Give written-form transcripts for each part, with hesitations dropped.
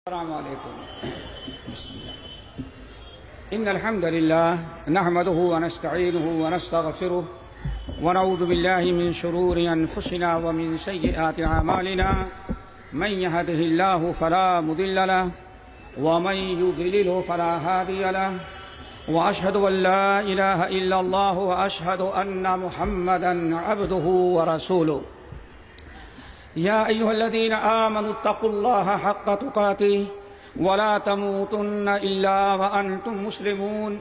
السلام عليكم. بسم الله. إن الحمد لله نحمده ونستعينه ونستغفره ونعوذ بالله من شرور أنفسنا ومن سيئات أعمالنا. من يهده الله فلا مضل له ومن يضلله فلا هادي له وأشهد أن لا إله إلا الله وأشهد أن محمدا عبده ورسوله. يا أيها الذين آمنوا اتقوا الله حق تقاته ولا تموتن إلا وأنتم مسلمون.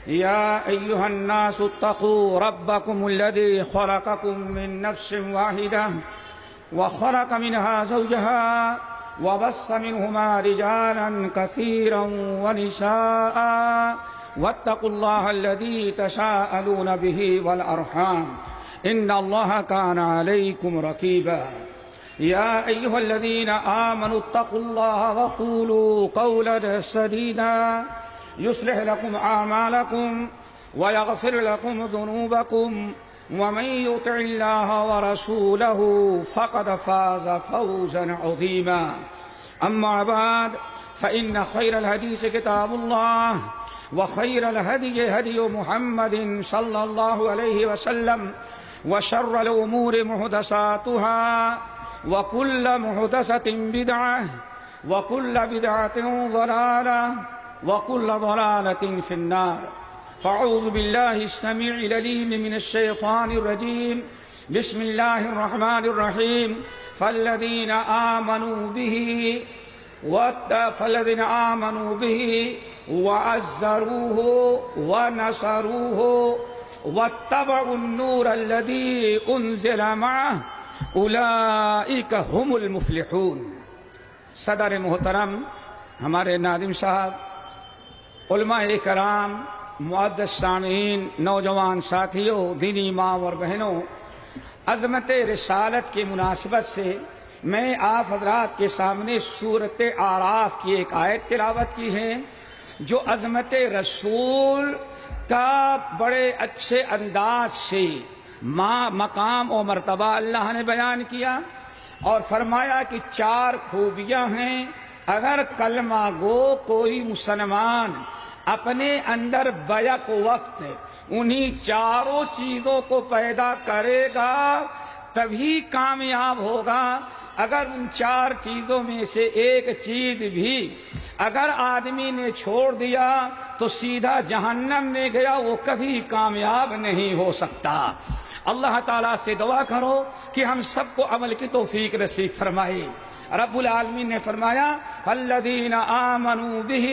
يا أيها الناس اتقوا ربكم الذي خلقكم من نفس واحدة وخلق منها زوجها وبث منهما رجالا كثيرا ونساء واتقوا الله الذي تساءلون به والأرحام إن الله كان عليكم رقيبا. يا أيها الذين آمنوا اتقوا الله وقولوا قولا سديدا يصلح لكم أعمالكم ويغفر لكم ذنوبكم ومن يطع الله ورسوله فقد فاز فوزا عظيما. أما بعد فإن خير الحديث كتاب الله وخير الهدي هدي محمد صلى الله عليه وسلم وشر الأمور محدثاتها وكل محدثة بدعة وكل بدعة ضلالة وكل ضلالة في النار. فأعوذ بالله السميع العليم من الشيطان الرجيم. بسم الله الرحمن الرحيم. فالذين آمنوا به وعزروه ونصروه واتبعوا النور الذي أنزل معه اولئک هم المفلحون. صدر محترم، ہمارے ناظم صاحب، علماء کرام، معزز سامعین، نوجوان ساتھیوں، دینی ماں اور بہنوں، عظمت رسالت کی مناسبت سے میں آپ حضرات کے سامنے سورۃ اعراف کی ایک آیت تلاوت کی ہے جو عظمت رسول کا بڑے اچھے انداز سے مقام و مرتبہ اللہ نے بیان کیا اور فرمایا کہ 4 خوبیاں ہیں. اگر کلمہ گو کوئی مسلمان اپنے اندر بیک وقت انہی 4 چیزوں کو پیدا کرے گا تبھی کامیاب ہوگا. اگر ان 4 چیزوں میں سے ایک چیز بھی اگر آدمی نے چھوڑ دیا تو سیدھا جہنم میں گیا، وہ کبھی کامیاب نہیں ہو سکتا. اللہ تعالیٰ سے دعا کرو کہ ہم سب کو عمل کی توفیق نصیب فرمائے. رب العالمین نے فرمایا الذین آمنوا بہ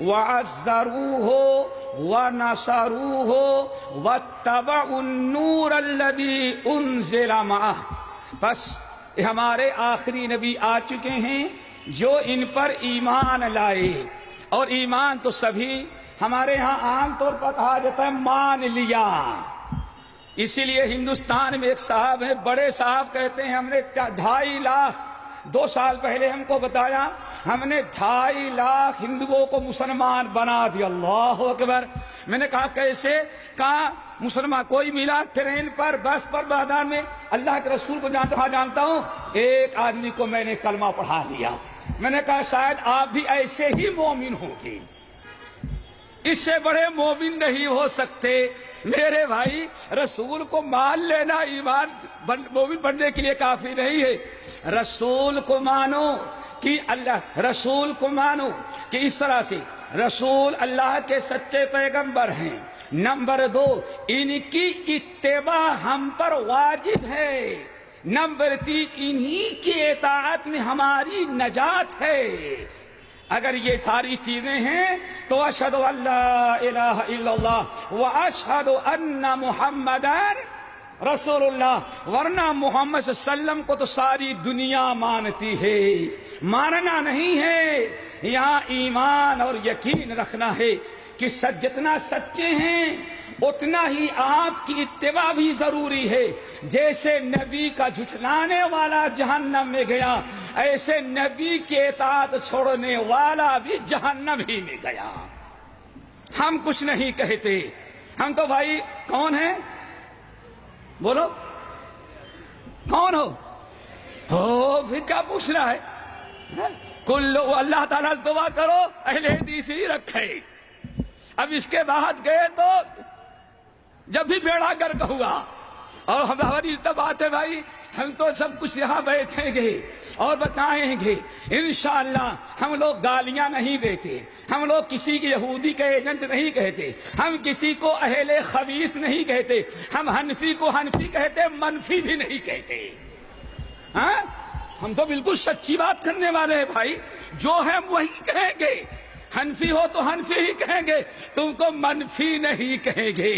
وعزروہ ونصروہ واتبعوا النور الذی انزل معہ. بس ہمارے آخری نبی آ چکے ہیں جو ان پر ایمان لائے، اور ایمان تو سبھی ہمارے ہاں عام طور پر کہا جاتا ہے مان لیا. اسی لیے ہندوستان میں ایک صاحب ہیں، بڑے صاحب کہتے ہیں ہم نے 2.5 لاکھ 2 سال پہلے ہم کو بتایا ہم نے 2.5 لاکھ ہندوؤں کو مسلمان بنا دیا. اللہ اکبر. میں نے کہا کیسے؟ کہا مسلمان کوئی ملا ٹرین پر، بس پر، میدان میں، اللہ کے رسول کو جانتا ہوں، ایک آدمی کو میں نے کلمہ پڑھا دیا. میں نے کہا شاید آپ بھی ایسے ہی مومن ہوں گے، اس سے بڑے مومن نہیں ہو سکتے. میرے بھائی، رسول کو مان لینا ایمان مومن بننے کے لیے کافی نہیں ہے. رسول کو مانو کہ اللہ، رسول کو مانو کہ اس طرح سے رسول اللہ کے سچے پیغمبر ہیں. نمبر 2، ان کی اتباع ہم پر واجب ہے. نمبر 3، انہی کی اطاعت میں ہماری نجات ہے. اگر یہ ساری چیزیں ہیں تو اشہد ان لا الہ الا اللہ واشہد ان محمدن رسول اللہ. ورنہ محمد صلی اللہ علیہ وسلم کو تو ساری دنیا مانتی ہے، ماننا نہیں ہے. یہاں ایمان اور یقین رکھنا ہے کہ جتنا سچے ہیں اتنا ہی آپ کی اتباع بھی ضروری ہے. جیسے نبی کا جھٹلانے والا جہنم میں گیا، ایسے نبی کے اطاعت چھوڑنے والا بھی جہنم ہی میں گیا. ہم کچھ نہیں کہتے، ہم تو بھائی کون ہیں؟ بولو کون ہو؟ پھر کیا پوچھ رہا ہے؟ اللہ تعالیٰ سے دعا کرو اہل حدیث ہی رکھے۔ اب اس کے بعد گئے تو جب بھی بیڑا گرک ہوا، اور ہماری بات ہے بھائی، ہم تو سب کچھ یہاں بیٹھیں گے اور بتائیں گے انشاءاللہ۔ ہم لوگ گالیاں نہیں دیتے، ہم لوگ کسی کی یہودی کے ایجنٹ نہیں کہتے، ہم کسی کو اہل خبیث نہیں کہتے، ہم حنفی کو حنفی کہتے، منفی بھی نہیں کہتے۔ ہاں ہم تو بالکل سچی بات کرنے والے ہیں بھائی، جو ہے وہی کہیں گے۔ حنفی ہو تو حنفی ہی کہیں گے، تم کو منفی نہیں کہیں گے۔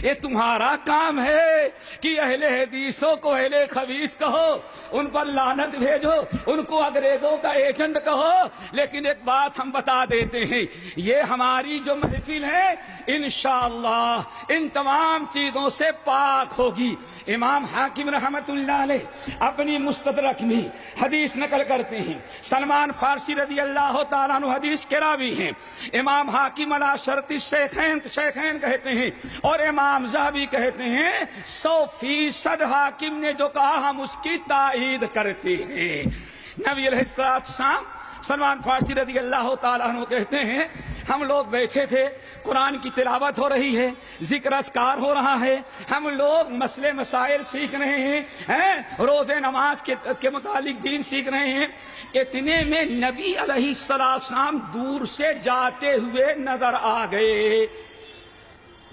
یہ تمہارا کام ہے کہ اہل حدیثوں کو اہل خبیث کہو، ان پر لعنت بھیجو، ان کو انگریزوں کا ایجنٹ کہو۔ لیکن ایک بات ہم بتا دیتے ہیں، یہ ہماری جو محفل ہے انشاءاللہ ان تمام چیزوں سے پاک ہوگی۔ امام حاکم رحمت اللہ علیہ اپنی مستدرک میں حدیث نقل کرتے ہیں، سلمان فارسی رضی اللہ تعالیٰ عنہ حدیث کے راوی ہیں، امام حاکم علی شرط شیخین کہتے ہیں، اور امام ذہبی کہتے ہیں 100% حاکم نے جو کہا ہم اس کی تائید کرتے ہیں۔ نبی علیہ السلام سلمان فارسی رضی اللہ تعالیٰ عنہ کہتے ہیں ہم لوگ بیٹھے تھے، قرآن کی تلاوت ہو رہی ہے، ذکر اذکار ہو رہا ہے، ہم لوگ مسئلے مسائل سیکھ رہے ہیں، روزے نماز کے متعلق دین سیکھ رہے ہیں۔ اتنے میں نبی علیہ السلام دور سے جاتے ہوئے نظر آ گئے۔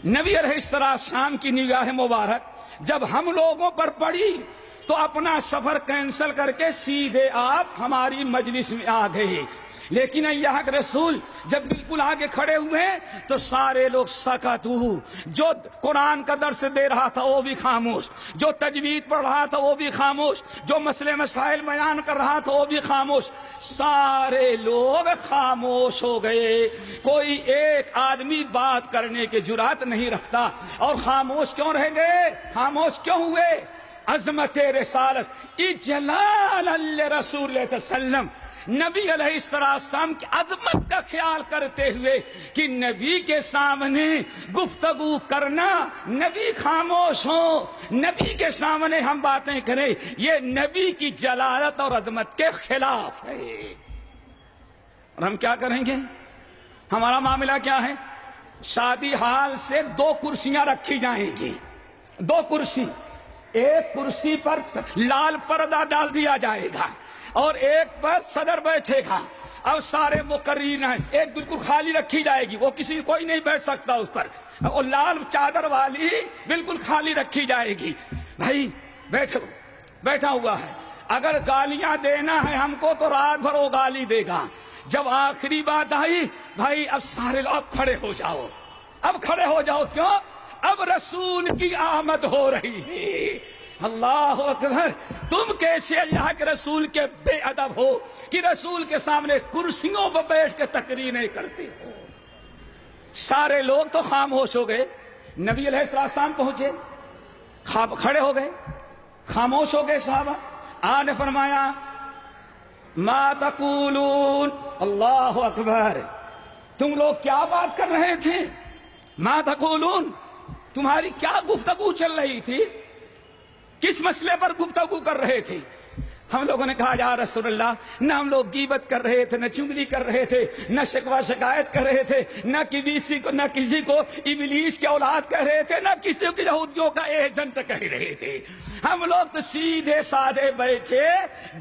نبی علیہ السلام کی نگاہ مبارک جب ہم لوگوں پر پڑی تو اپنا سفر کینسل کر کے سیدھے آپ ہماری مجلس میں آ گئے۔ لیکن اللہ کے رسول جب بالکل آگے کھڑے ہوئے تو سارے لوگ سکتو، جو قرآن کا درس دے رہا تھا وہ بھی خاموش، جو تجوید پڑھ رہا تھا وہ بھی خاموش، جو مسئلے مسائل بیان کر رہا تھا وہ بھی خاموش، سارے لوگ خاموش ہو گئے۔ کوئی ایک آدمی بات کرنے کی جرات نہیں رکھتا۔ اور خاموش کیوں رہ گئے؟ خاموش کیوں ہوئے؟ عظمت رسالت اجلال رسول اللہ صلی اللہ علیہ وسلم، نبی علیہ السلام کی عظمت کا خیال کرتے ہوئے کہ نبی کے سامنے گفتگو کرنا، نبی خاموش ہوں، نبی کے سامنے ہم باتیں کریں، یہ نبی کی جلالت اور عظمت کے خلاف ہے۔ اور ہم کیا کریں گے؟ ہمارا معاملہ کیا ہے؟ شادی ہال سے 2 کرسیاں رکھی جائیں گی، 2 کرسی، ایک کرسی پر لال پردہ ڈال دیا جائے گا اور ایک پر صدر بیٹھے گا، اب سارے مقررین ہیں، ایک بالکل خالی رکھی جائے گی، وہ کوئی نہیں بیٹھ سکتا اس پر، اور لال چادر والی بالکل خالی رکھی جائے گی۔ بھائی بیٹھا ہوا ہے، اگر گالیاں دینا ہے ہم کو تو رات بھر وہ گالی دے گا۔ جب آخری بات آئی، بھائی اب سارے لوگ کھڑے ہو جاؤ، اب کھڑے ہو جاؤ، کیوں؟ اب رسول کی آمد ہو رہی ہے۔ اللہ اکبر! تم کیسے اللہ کے رسول کے بے ادب ہو کہ رسول کے سامنے کرسیوں پر بیٹھ کے تقریریں کرتے ہو۔ سارے لوگ تو خاموش ہو گئے۔ نبی علیہ السلام پہنچے، کھڑے ہو گئے، خاموش ہو گئے صحابہ۔ آپ نے فرمایا ما تقولون، اللہ اکبر! تم لوگ کیا بات کر رہے تھے؟ ما تقولون، تمہاری کیا گفتگو چل رہی تھی؟ کس مسئلے پر گفتگو کر رہے تھے؟ ہم لوگوں نے کہا یا رسول اللہ، نہ ہم لوگ غیبت کر رہے تھے، نہ چغلی کر رہے تھے، نہ شکوہ شکایت کر رہے تھے، نہ کسی کو ابلیس کی اولاد کہہ رہے تھے، نہ کسی کو یہودیوں کا ایجنٹ کہہ رہے تھے۔ ہم لوگ تو سیدھے سادے بیٹھے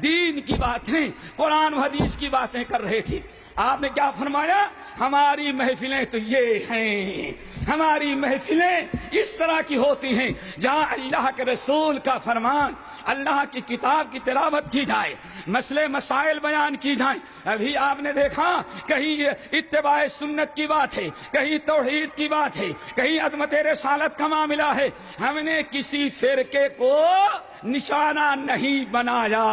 دین کی باتیں، قرآن و حدیث کی باتیں کر رہے تھے۔ آپ نے کیا فرمایا؟ ہماری محفلیں تو یہ ہیں، ہماری محفلیں اس طرح کی ہوتی ہیں جہاں اللہ کے رسول کا فرمان، اللہ کی کتاب کی تلاوت کی جائے، مسئلے مسائل بیان کی جائیں۔ ابھی آپ نے دیکھا کہیں اتباع سنت کی بات ہے، کہیں توحید کی بات ہے، کہیں عظمت رسالت کا معاملہ ہے۔ ہم نے کسی فرقے کو نشانہ نہیں بنایا،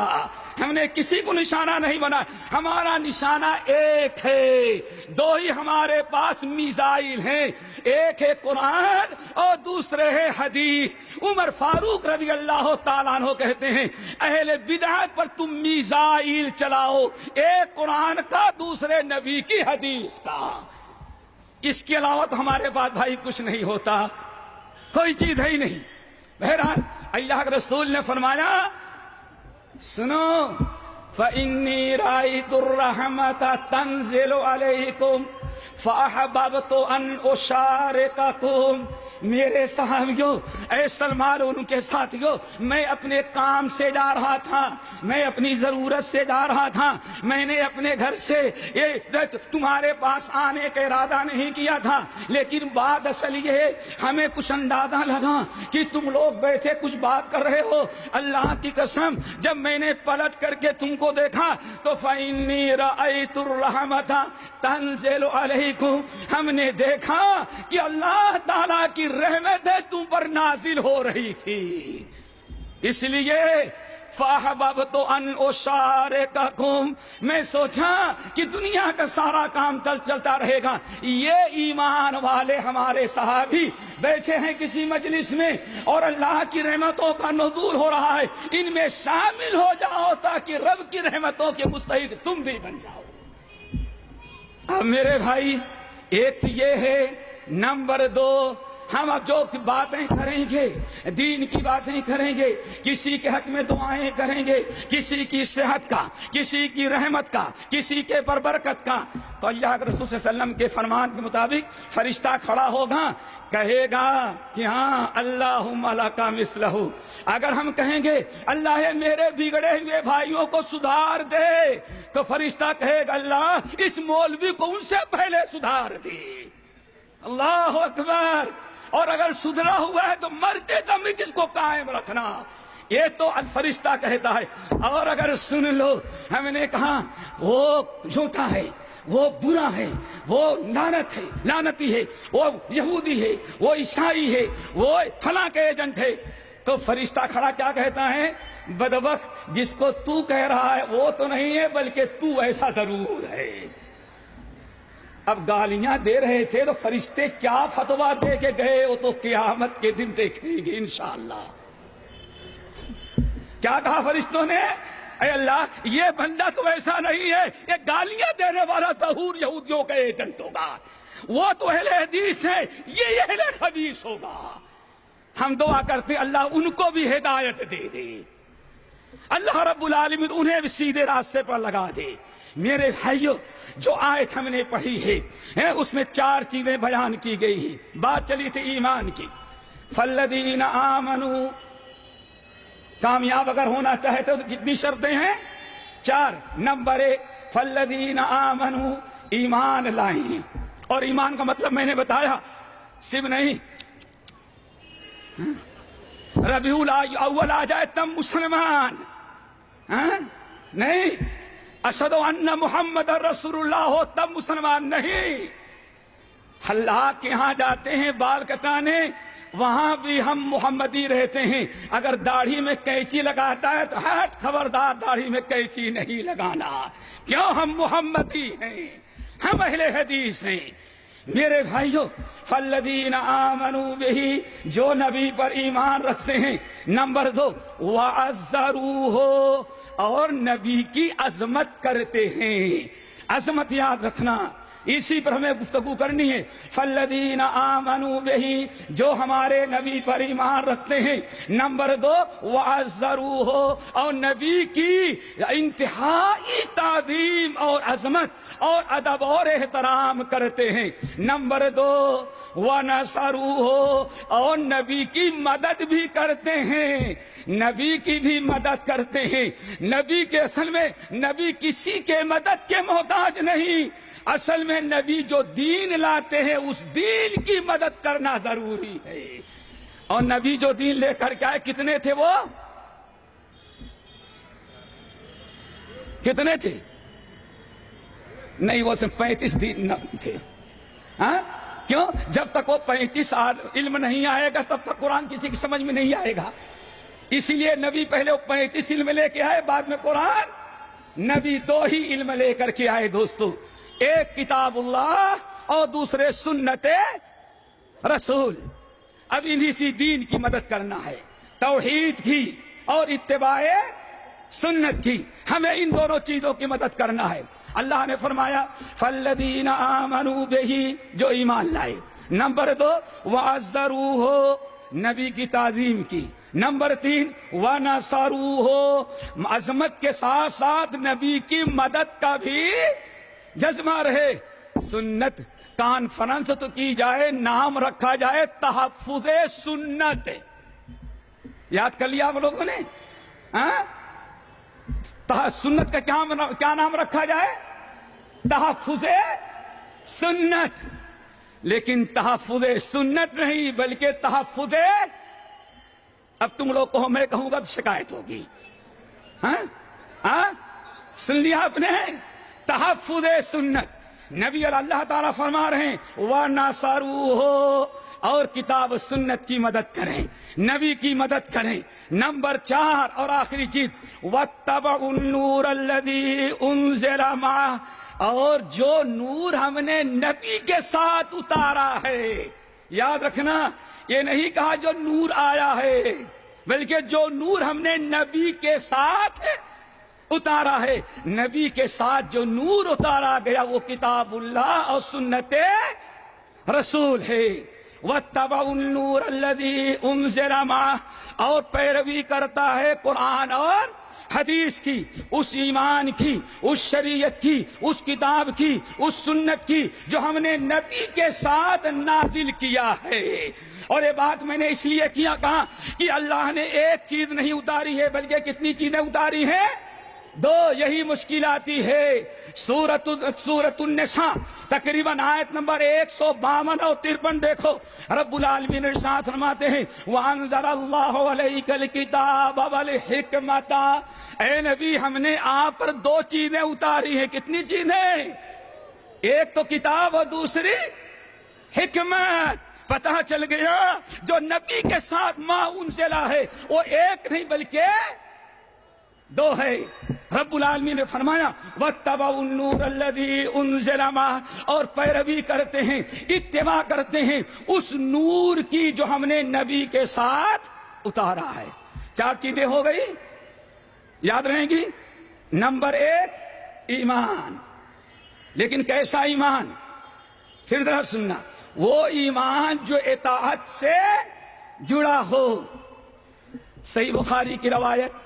ہم نے کسی کو نشانہ نہیں بنایا، ہمارا نشانہ ایک ہے۔ 2 ہی ہمارے پاس میزائل ہیں، ایک ہے قرآن اور دوسرے ہے حدیث۔ عمر فاروق رضی اللہ تعالیٰ عنہ کہتے ہیں اہل بدعت پر تم میزائل چلاؤ، ایک قرآن کا، دوسرے نبی کی حدیث کا، اس کے علاوہ تو ہمارے پاس بھائی کچھ نہیں ہوتا، کوئی چیز ہے ہی نہیں۔ بہرحال اللہ کے رسول نے فرمایا سنو، فإني رأيت الرحمة تنزل عليكم فأحببت أن أشارككم. میرے صحابیوں، اے سلمان اور ان کے ساتھیوں، میں اپنے کام سے جا رہا تھا، میں اپنی ضرورت سے جا رہا تھا، میں نے اپنے گھر سے تمہارے پاس آنے کا ارادہ نہیں کیا تھا، لیکن بات اصل یہ ہے ہمیں کچھ اندازہ لگا کہ تم لوگ بیٹھے کچھ بات کر رہے ہو. اللہ کی قسم جب میں نے پلٹ کر کے تم کو دیکھا تو فإنی رأیت الرحمة تنزل علیکم، ہم نے دیکھا کہ اللہ تعالیٰ کی رحمتیں تم پر نازل ہو رہی تھی. اس لیے فَأَحْبَبْتُ أَنْ أُشَارِكَكُمْ، میں سوچا کہ دنیا کا سارا کام چلتا رہے گا، یہ ایمان والے ہمارے صحابی بیٹھے ہیں کسی مجلس میں اور اللہ کی رحمتوں کا نزول ہو رہا ہے، ان میں شامل ہو جاؤ تاکہ رب کی رحمتوں کے مستحق تم بھی بن جاؤ. اب میرے بھائی، ایک تو یہ ہے. نمبر 2، ہم اب جو باتیں کریں گے دین کی باتیں کریں گے، کسی کے حق میں دعائیں کریں گے، کسی کی صحت کا، کسی کی رحمت کا، کسی کے پر برکت کا، تو اللہ کے رسول صلی اللہ علیہ وسلم کے فرمان کے مطابق فرشتہ کھڑا ہوگا، کہے گا کہ ہاں اللہم لک مثلہ. اگر ہم کہیں گے اللہ میرے بگڑے ہوئے بھائیوں کو سدھار دے، تو فرشتہ کہے گا اللہ اس مولوی کو ان سے پہلے سدھار دے. اللہ اکبر. اور اگر سدھرا ہوا ہے تو مرتے دم اس کو قائم رکھنا. یہ تو فرشتہ کہتا ہے. اور اگر سن لو، ہم نے کہا وہ جھوٹا ہے، وہ برا ہے، وہ لعنتی ہے، وہ یہودی ہے، وہ عیسائی ہے، وہ فلاں کے ایجنٹ ہے، تو فرشتہ کھڑا کیا کہتا ہے؟ بدبخت، جس کو تو کہہ رہا ہے وہ تو نہیں ہے بلکہ تو ایسا ضرور ہے. اب گالیاں دے رہے تھے تو فرشتے کیا فتوا دے کے گئے وہ تو قیامت کے دن دیکھیں گے انشاءاللہ. کیا کہا فرشتوں نے؟ اے اللہ یہ بندہ تو ایسا نہیں ہے، یہ گالیاں دینے والا ظہور یہودیوں کا ایجنٹ ہوگا، وہ تو اہل حدیث ہے، یہ اہل خبیث ہوگا. ہم دعا کرتے اللہ ان کو بھی ہدایت دے دے، اللہ رب العالمین انہیں بھی سیدھے راستے پر لگا دے. میرے بھائیوں، جو آیت ہم نے پڑھی ہے اس میں 4 چیزیں بیان کی گئی ہیں. بات چلی تھی ایمان کی. فالذین آمنوا، کامیاب اگر ہونا چاہتے ہو تو کتنی شرطیں ہیں؟ 4. نمبر 1 فالذین آمنوا، ایمان لائے ہیں. اور ایمان کا مطلب میں نے بتایا صرف نہیں ربیع الاول آ جائے تم مسلمان، نہیں اشہد ان محمد رسول اللہ ہو تب مسلمان نہیں. اللہ کے ہاں جاتے ہیں بال کٹانے، وہاں بھی ہم محمدی رہتے ہیں. اگر داڑھی میں قینچی لگاتا ہے تو ہٹ خبردار داڑھی میں قینچی نہیں لگانا، کیوں؟ ہم محمدی ہیں، ہم اہل حدیث ہیں. میرے بھائیوں، فالذین آمنوا بہ، جو نبی پر ایمان رکھتے ہیں. نمبر 2 وعزروہ، اور نبی کی عظمت کرتے ہیں. عظمت یاد رکھنا، اسی پر ہمیں گفتگو کرنی ہے. فالذین آمنوا بہ، جو ہمارے نبی پر ایمان رکھتے ہیں. نمبر 2 وعزروہ، اور نبی کی انتہائی تعظیم اور عظمت اور ادب اور احترام کرتے ہیں. نمبر 2 ونصروہ، اور نبی کی مدد بھی کرتے ہیں. نبی کی بھی مدد کرتے ہیں. نبی کے اصل میں نبی کسی کے مدد کے محتاج نہیں، اصل میں نبی جو دین لاتے ہیں اس دین کی مدد کرنا ضروری ہے. اور نبی جو دین لے کر کے آئے کتنے تھے؟ وہ کتنے تھے؟ نہیں، وہ 35 دن تھے. ہاں کیوں؟ جب تک وہ 35 سال علم نہیں آئے گا تب تک قرآن کسی کی سمجھ میں نہیں آئے گا. اسی لیے نبی پہلے وہ 35 علم لے کے آئے، بعد میں قرآن. نبی 2 ہی علم لے کر کے آئے دوستو، ایک کتاب اللہ اور دوسرے سنت رسول. اب انہی سی دین کی مدد کرنا ہے، توحید کی اور اتباع سنت کی. ہمیں ان دونوں چیزوں کی مدد کرنا ہے. اللہ نے فرمایا فالذین آمنوا بہ، جو ایمان لائے. نمبر 2 وعزروہ، نبی کی تعظیم کی. نمبر 3 وَنَصَرُوهُ، عظمت کے ساتھ ساتھ نبی کی مدد کا بھی جذبہ رہے۔ سنت کانفرنس تو کی جائے، نام رکھا جائے تحفظ سنت، یاد کر لیا آپ لوگوں نے؟ سنت کا کیا نام رکھا جائے؟ تحفظ سنت، لیکن تحفظ سنت نہیں بلکہ تحفظ، اب تم لوگ کو میں کہوں گا تو شکایت ہوگی، سن لیا آپ نے؟ تحفظ سنت۔ نبی اللہ تعالیٰ فرما رہے ہیں وَنَصَرُوهُ، اور کتاب سنت کی مدد کریں، نبی کی مدد کریں۔ نمبر 4 اور آخری چیز وَاتَّبَعُوا النُّورَ الَّذِي أُنزِلَ مَعَهُ، اور جو نور ہم نے نبی کے ساتھ اتارا ہے، یاد رکھنا یہ نہیں کہا جو نور آیا ہے، بلکہ جو نور ہم نے نبی کے ساتھ اتارا ہے۔ نبی کے ساتھ جو نور اتارا گیا وہ کتاب اللہ اور سنت رسول ہے۔ وَاتَّبَعُوا النُّورَ الَّذِي أُنزِلَ مَعَهُ، اور پیروی کرتا ہے قرآن اور حدیث کی، اس ایمان کی، اس شریعت کی، اس کتاب کی، اس سنت کی جو ہم نے نبی کے ساتھ نازل کیا ہے۔ اور یہ بات میں نے اس لیے کہا کہ اللہ نے ایک چیز نہیں اتاری ہے بلکہ کتنی چیزیں اتاری ہیں؟ 2۔ یہی مشکل آتی ہے سورۃ النساء تقریباً آیت نمبر 152 اور 53 دیکھو، رب العالمین ارشاد فرماتے ہیں وَأَنزَلَ اللَّهُ عَلَيْكَ الْكِتَابَ وَالْحِکْمَةَ، اے نبی ہم نے آپ پر 2 چیزیں اتاری ہیں۔ کتنی چیزیں؟ ایک تو کتاب اور دوسری حکمت۔ پتہ چل گیا جو نبی کے ساتھ ما انزلہ ہے وہ ایک نہیں بلکہ 2 ہے۔ رب العالمین نے فرمایا وَاتَّبَعُوا النُّورَ الَّذِي أُنزِلَ مَعَهُ، اور پیروی کرتے ہیں، اتباع کرتے ہیں اس نور کی جو ہم نے نبی کے ساتھ اتارا ہے۔ 4 چیزیں ہو گئی، یاد رہیں گی۔ نمبر 1 ایمان، لیکن کیسا ایمان؟ پھر ذرا سننا، وہ ایمان جو اطاعت سے جڑا ہو۔ صحیح بخاری کی روایت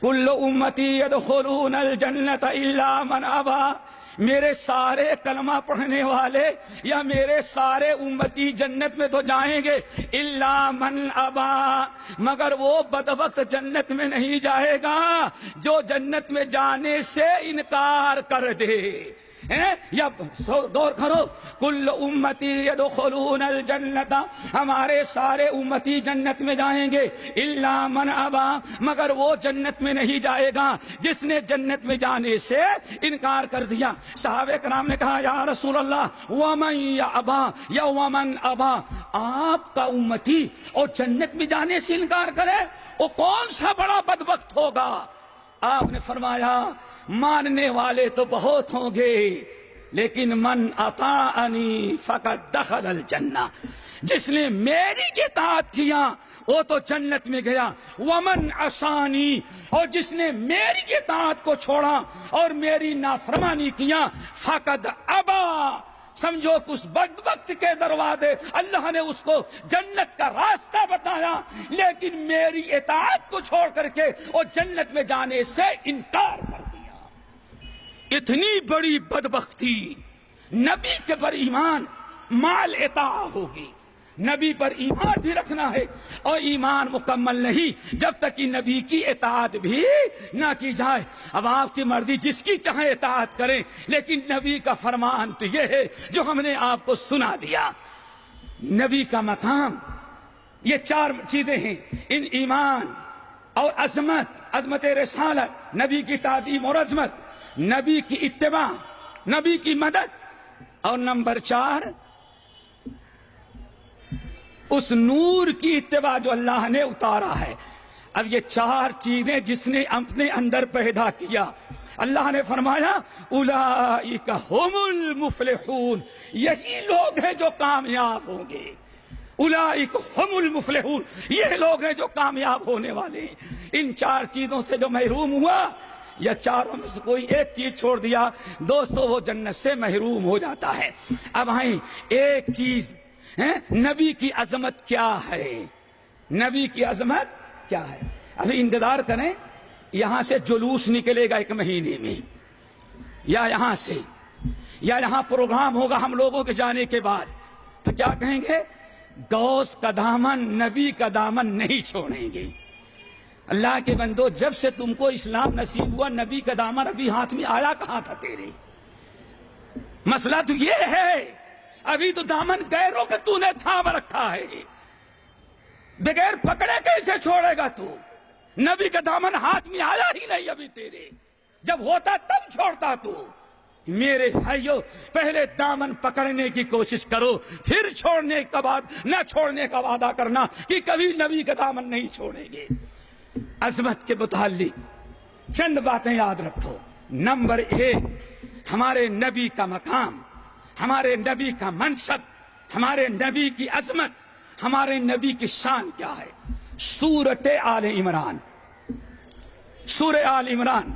کل امتی یدخلون الجنت الا من ابا، میرے سارے کلمہ پڑھنے والے یا میرے سارے امتی جنت میں تو جائیں گے، الا من ابا، مگر وہ بدبخت جنت میں نہیں جائے گا جو جنت میں جانے سے انکار کر دے۔ یا غور کرو، کل امتی یدخلون الجنت، ہمارے سارے امتی جنت میں جائیں گے، الا من ابا، مگر وہ جنت میں نہیں جائے گا جس نے جنت میں جانے سے انکار کر دیا۔ صحابہ کرام نے کہا یا رسول اللہ ومن یابا یا ومن ابا، آپ کا امتی اور جنت میں جانے سے انکار کرے وہ کون سا بڑا بدبخت ہوگا؟ آپ نے فرمایا ماننے والے تو بہت ہوں گے لیکن من اطاعنی فقد دخل الجنہ، جس نے میری اطاعت کیا وہ تو جنت میں گیا، ومن عصانی، اور جس نے میری اطاعت کو چھوڑا اور میری نافرمانی کیا فقد ابا، سمجھو کہ اس بدبخت کے دروازے اللہ نے اس کو جنت کا راستہ بتایا لیکن میری اطاعت کو چھوڑ کر کے وہ جنت میں جانے سے انکار کر دیا۔ اتنی بڑی بدبختی، نبی کے پر ایمان مال اطاع ہوگی۔ نبی پر ایمان بھی رکھنا ہے اور ایمان مکمل نہیں جب تک کہ نبی کی اطاعت بھی نہ کی جائے۔ اب آپ کی مرضی جس کی چاہے اطاعت کریں لیکن نبی کا فرمان تو یہ ہے جو ہم نے آپ کو سنا دیا۔ نبی کا مقام، یہ 4 چیزیں ہیں، ان ایمان اور عظمت رسالت، نبی کی تعظیم اور عظمت، نبی کی اتباع، نبی کی مدد، اور نمبر 4 اس نور کی اتباع جو اللہ نے اتارا ہے۔ اب یہ 4 چیزیں جس نے اپنے اندر پیدا کیا، اللہ نے فرمایا اولئک ھم المفلحون، یہی لوگ ہیں جو کامیاب ہوں گے۔ اولئک ھم المفلحون، یہ لوگ ہیں جو کامیاب ہونے والے ہیں۔ ان 4 چیزوں سے جو محروم ہوا یا 4 میں سے کوئی ایک چیز چھوڑ دیا دوستو وہ جنت سے محروم ہو جاتا ہے۔ اب آئیں ایک چیز، نبی کی عظمت کیا ہے؟ نبی کی عظمت کیا ہے. ابھی انتظار کریں، یہاں سے جلوس نکلے گا 1 مہینے میں، یا یہاں سے، یا یہاں پروگرام ہوگا ہم لوگوں کے جانے کے بعد، تو کیا کہیں گے؟ غوث کا دامن، نبی کا دامن نہیں چھوڑیں گے. اللہ کے بندو، جب سے تم کو اسلام نصیب ہوا، نبی کا دامن ابھی ہاتھ میں آیا کہاں تھا تیرے؟ مسئلہ تو یہ ہے، ابھی تو دامن غیروں کے تو نے تھام رکھا ہے، بغیر پکڑے کیسے چھوڑے گا تو؟ نبی کا دامن ہاتھ میں آیا ہی نہیں ابھی تیرے، جب ہوتا تب چھوڑتا تو. میرے بھائیو، پہلے دامن پکڑنے کی کوشش کرو، پھر چھوڑنے کے بعد نہ چھوڑنے کا وعدہ کرنا کہ کبھی نبی کا دامن نہیں چھوڑیں گے. عظمت کے متعلق چند باتیں یاد رکھو. نمبر 1، ہمارے نبی کا مقام، ہمارے نبی کا منصب، ہمارے نبی کی عظمت، ہمارے نبی کی شان کیا ہے. سورۃ آل عمران، سورہ آل عمران،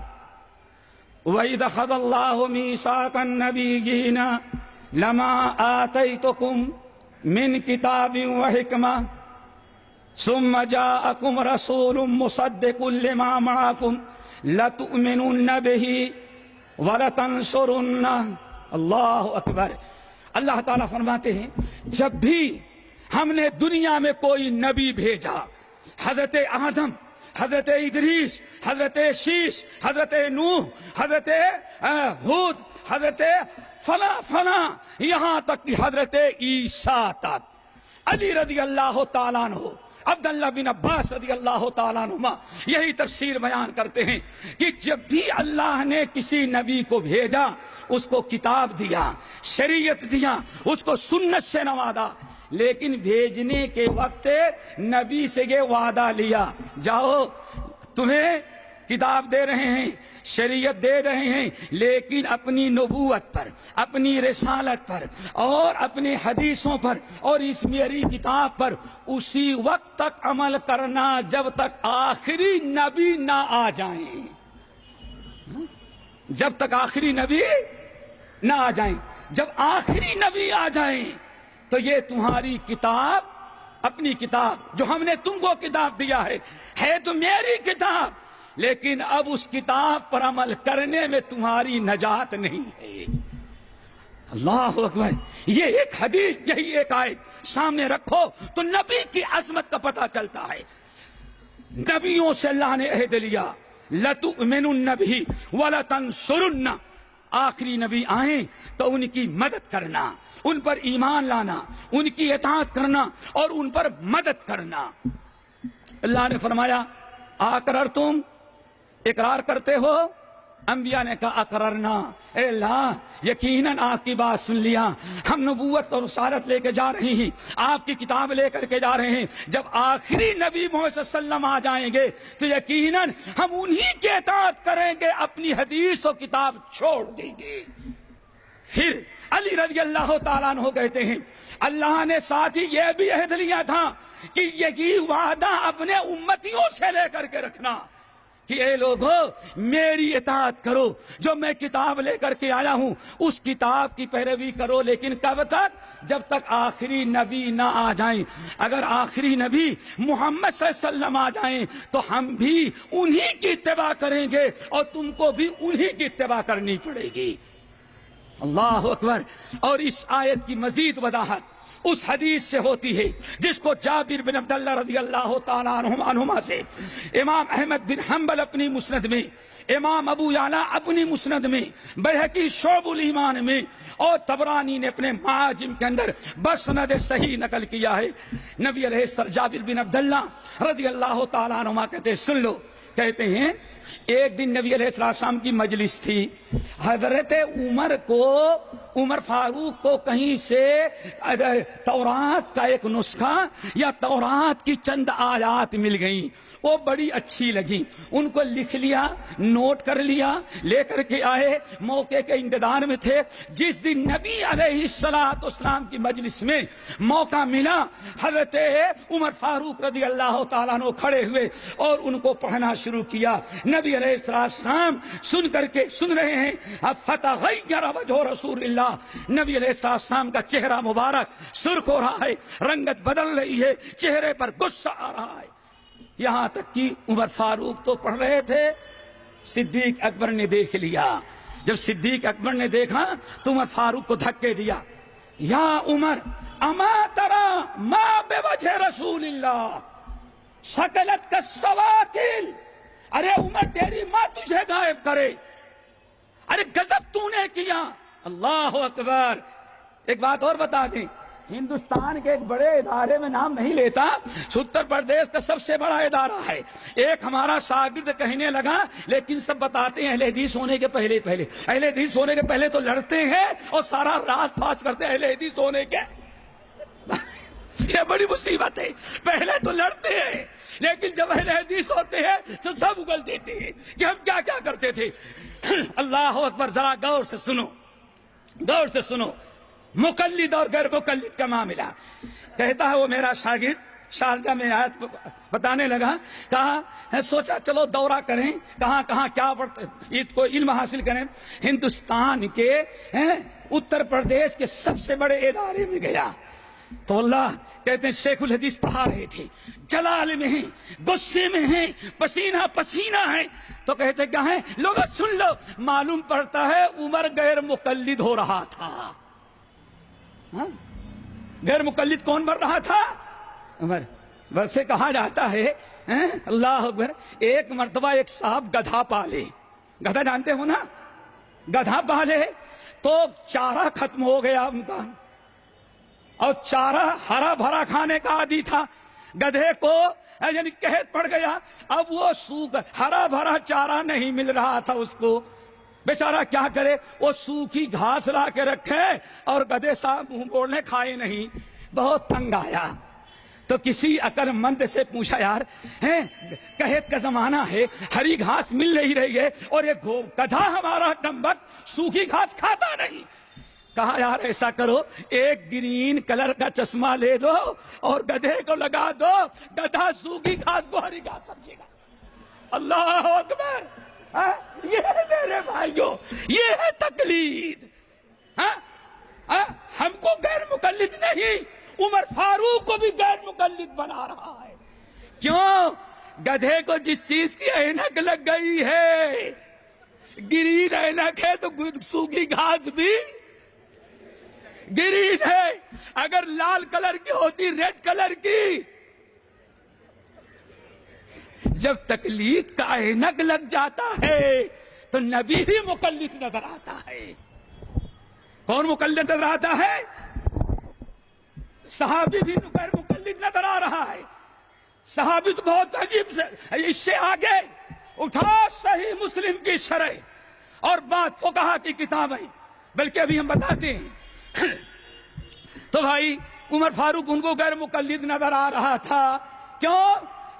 وَإِذْ أَخَذَ اللَّهُ مِيثَاقَ النَّبِيِّينَ لَمَا آتَيْتُكُم مِّن كِتَابٍ وَحِكْمَةٍ ثُمَّ جَاءَكُمْ رَسُولٌ مُصَدِّقٌ لِّمَا مَعَكُمْ لَتُؤْمِنُنَّ بِهِ وَلَتَنصُرُنَّهُ. اللہ اکبر. اللہ تعالیٰ فرماتے ہیں جب بھی ہم نے دنیا میں کوئی نبی بھیجا، حضرت آدم، حضرت ادریس، حضرت شیش، حضرت نوح، حضرت ہود، حضرت فلاں فلاں، یہاں تک کہ حضرت عیسیٰ تک، علی رضی اللہ تعالیٰ عنہ، عبداللہ بن عباس رضی اللہ تعالیٰ عنہما یہی تفسیر بیان کرتے ہیں کہ جب بھی اللہ نے کسی نبی کو بھیجا، اس کو کتاب دیا، شریعت دیا، اس کو سنت سے نوازا، لیکن بھیجنے کے وقت نبی سے یہ وعدہ لیا، جاؤ تمہیں کتاب دے رہے ہیں، شریعت دے رہے ہیں، لیکن اپنی نبوت پر، اپنی رسالت پر، اور اپنے حدیثوں پر، اور اس میری کتاب پر اسی وقت تک عمل کرنا جب تک آخری نبی نہ آ جائیں. جب تک آخری نبی نہ آ جائیں. جب آخری نبی آ جائیں تو یہ تمہاری کتاب، اپنی کتاب جو ہم نے تم کو کتاب دیا ہے تو میری کتاب، لیکن اب اس کتاب پر عمل کرنے میں تمہاری نجات نہیں ہے. اللہ اکبر. یہ ایک حدیث، یہی ایک آیت سامنے رکھو تو نبی کی عظمت کا پتہ چلتا ہے. نبیوں سے اللہ نے عہد لیا، لَتُؤْمِنُنَّ بِهِ وَلَتَنصُرُنَّ. آخری نبی آئیں تو ان کی مدد کرنا، ان پر ایمان لانا، ان کی اطاعت کرنا اور ان پر مدد کرنا. اللہ نے فرمایا اقررتم، اقرار کرتے ہو؟ انبیاء نے کہا اقررنا، اے اللہ یقیناً آپ کی بات سن لیا، ہم نبوت اور رسالت لے کے جا رہے ہیں، آپ کی کتاب لے کر کے جا رہے ہیں، جب آخری نبی محمد صلی اللہ علیہ وسلم آ جائیں گے تو یقیناً ہم انہی کے اطاعت کریں گے، اپنی حدیث و کتاب چھوڑ دیں گے. پھر علی رضی اللہ تعالیٰ عنہ کہتے ہیں اللہ نے ساتھ ہی یہ بھی عہد لیا تھا کہ یہی وعدہ اپنے امتیوں سے لے کر کے رکھنا کہ اے لوگو میری اطاعت کرو، جو میں کتاب لے کر کے آیا ہوں اس کتاب کی پیروی کرو، لیکن کب تک؟ جب تک آخری نبی نہ آ جائیں. اگر آخری نبی محمد صلی اللہ علیہ وسلم آ جائیں تو ہم بھی انہی کی اتباع کریں گے اور تم کو بھی انہی کی اتباع کرنی پڑے گی. اللہ اکبر. اور اس آیت کی مزید وضاحت اس حدیث سے ہوتی ہے جس کو جابر بن عبداللہ رضی اللہ تعالیٰ عنہما سے امام احمد بن حنبل اپنی مسند میں، امام ابو یعلا اپنی مسند میں، بیہقی شعب الایمان میں اور طبرانی نے اپنے معاجم کے اندر بسند صحیح نقل کیا ہے. نبی علیہ السلام، جابر بن عبداللہ رضی اللہ تعالیٰ عنہما کہتے ہیں، سن لو، کہتے ہیں ایک دن نبی علیہ السلام کی مجلس تھی، حضرت عمر فاروق کو کہیں سے تورات کا ایک نسخہ یا تورات کی چند آیات مل گئیں، وہ بڑی اچھی لگی، ان کو لکھ لیا، نوٹ کر لیا، لے کر کے آئے، موقع کے انتظار میں تھے. جس دن نبی علیہ السلام کی مجلس میں موقع ملا، حضرت عمر فاروق رضی اللہ تعالیٰ عنہ کھڑے ہوئے اور ان کو پڑھنا شروع کیا. نبی نبی علیہ السلام سن کر کے سن رہے ہیں. اب فتغیر وجہ رسول اللہ, نبی علیہ السلام کا چہرہ مبارک سرخ ہو رہا ہے, رنگت بدل رہی ہے, چہرے پر غصہ آ رہا ہے. یہاں تک کہ عمر فاروق تو پڑھ رہے تھے, صدیق اکبر نے دیکھ لیا. جب صدیق اکبر نے دیکھا تو عمر فاروق کو دھکے دیا. یا عمر اما ترى ما بوجہ رسول اللہ شکلت کا سواکل. ارے عمر تیری ماں تجھے غائب کرے, ارے غضب تو نے کیا. اللہ اکبر. ایک بات اور بتا دیں, ہندوستان کے ایک بڑے ادارے میں نام نہیں لیتا, اتر پردیش کا سب سے بڑا ادارہ ہے. ایک ہمارا شاگرد کہنے لگا, لیکن سب بتاتے ہیں اہل حدیث ہونے کے پہلے اہل حدیث ہونے کے پہلے تو لڑتے ہیں اور سارا راز پاس کرتے ہیں اہل حدیث ہونے کے. یہ بڑی مصیبت ہے. پہلے تو لڑتے ہیں, لیکن جب اہل حدیث ہوتے ہیں تو سب اگل دیتے ہیں کہ ہم کیا کیا کرتے تھے. اللہ اکبر. ذرا غور سے سنو, غور سے سنو. مقلد اور غیر مقلد کا معاملہ. کہتا ہے وہ میرا شاگرد, شارجہ میں آیت بتانے لگا, کہا سوچا چلو دورہ کریں, کہاں کہاں کیا عید کو علم حاصل کریں. ہندوستان کے اتر پردیش کے سب سے بڑے ادارے میں گیا تو اللہ کہتے ہیں شیخ الحدیث پڑھا رہے تھے, جلال میں ہیں, غصے میں ہیں, پسینہ پسینہ ہے. تو کہتے کیا ہے, لوگ سن لو, معلوم پڑتا ہے عمر غیر مقلد ہو رہا تھا. غیر مقلد کون بن رہا تھا؟ عمر. ویسے کہا جاتا ہے اللہ اکبر, ایک مرتبہ ایک صاحب گدھا پالے. گدھا جانتے ہو نا, گدھا پالے تو چارہ ختم ہو گیا ان کا, اور چارہ ہرا بھرا کھانے کا عادی تھا. گدھے کو یعنی قحط پڑ گیا, اب وہ ہرا بھرا چارہ نہیں مل رہا تھا اس کو. بیچارہ کیا کرے, وہ سوکھی گھاس لا کے رکھے اور گدھے صاحب منہ موڑنے کھائے نہیں. بہت تنگ آیا تو کسی عقل مند سے پوچھا, یار قحط کا زمانہ ہے, ہری گھاس مل نہیں رہی ہے اور یہ گدھا ہمارا ڈمبک سوکھی گھاس کھاتا نہیں. کہا یار ایسا کرو, ایک گرین کلر کا چشمہ لے دو اور گدھے کو لگا دو, گدھا سوکھی گھاس کو ہری گھاس سمجھے گا. اللہ اکبر. یہ ہے میرے بھائیوں, یہ ہے تقلید. ہم کو غیر مقلد نہیں, عمر فاروق کو بھی غیر مقلد بنا رہا ہے. کیوں؟ گدھے کو جس چیز کی اینک لگ گئی ہے, گرین اینک ہے تو سوکھی گھاس بھی گرین ہے. اگر لال کلر کی ہوتی, ریڈ کلر کی, جب تقلید کا اینک لگ جاتا ہے تو نبی ہی مقلد نظر آتا ہے. کون مقلد نظر آتا ہے؟ صحابی بھی غیر مقلد نظر آ رہا ہے. صحابی تو بہت عجیب سے, اس سے آگے اٹھا صحیح مسلم کی شرح اور بات فقہا کی کتابیں, بلکہ ابھی ہم بتاتے ہیں. تو بھائی عمر فاروق ان کو غیر مقلد نظر آ رہا تھا. کیوں؟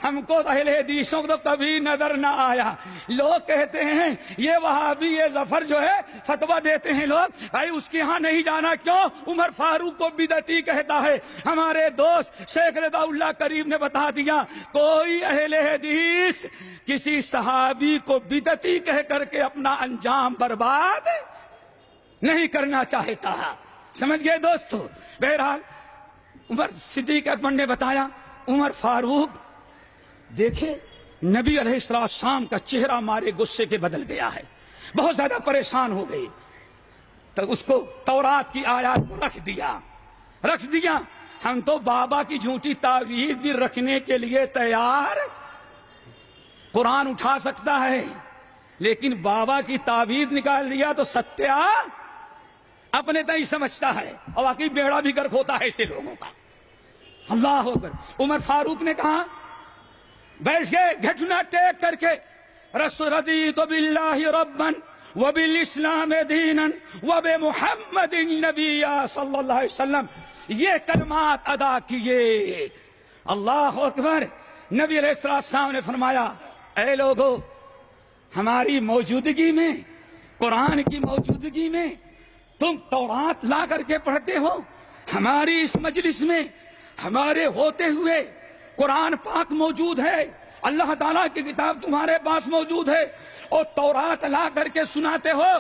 ہم کو اہل حدیثوں کو تو کبھی نظر نہ آیا. لوگ کہتے ہیں یہ وہابی یہ ظفر جو ہے فتویٰ دیتے ہیں لوگ, بھائی اس کے ہاں نہیں جانا. کیوں؟ عمر فاروق کو بدعتی کہتا ہے. ہمارے دوست شیخ رضا اللہ کریم نے بتا دیا, کوئی اہل حدیث کسی صحابی کو بدعتی کہہ کر کے اپنا انجام برباد نہیں کرنا چاہتا. سمجھ گئے دوستو؟ بہرحال عمر صدیق اکبر نے بتایا, عمر فاروق دیکھے نبی علیہ السلام کا چہرہ مارے غصے کے بدل گیا ہے, بہت زیادہ پریشان ہو گئی. تو اس کو تورات کی آیات کو رکھ دیا. ہم تو بابا کی جھوٹی تعویذ بھی رکھنے کے لیے تیار. قرآن اٹھا سکتا ہے لیکن بابا کی تعویذ نکال لیا تو ستیا اپنے تئی سمجھتا ہے, اور واقعی بیڑا بھی گرک ہوتا ہے ایسے لوگوں کا. اللہ اکبر. عمر فاروق نے کہا, بیٹھ گئے گھٹنا ٹیک کر کے, رضیت باللہ ربا وبالاسلام دینا وبمحمد النبی صلی اللہ علیہ وسلم, یہ کلمات ادا کیے. اللہ اکبر. نبی علیہ السلام نے فرمایا, اے لوگو, ہماری موجودگی میں, قرآن کی موجودگی میں تم تورات لا کر کے پڑھتے ہو, ہماری اس مجلس میں ہمارے ہوتے ہوئے قرآن پاک موجود ہے اللہ تعالیٰ کی کتاب تمہارے پاس موجود ہے اور تورات لا کر کے سناتے ہو.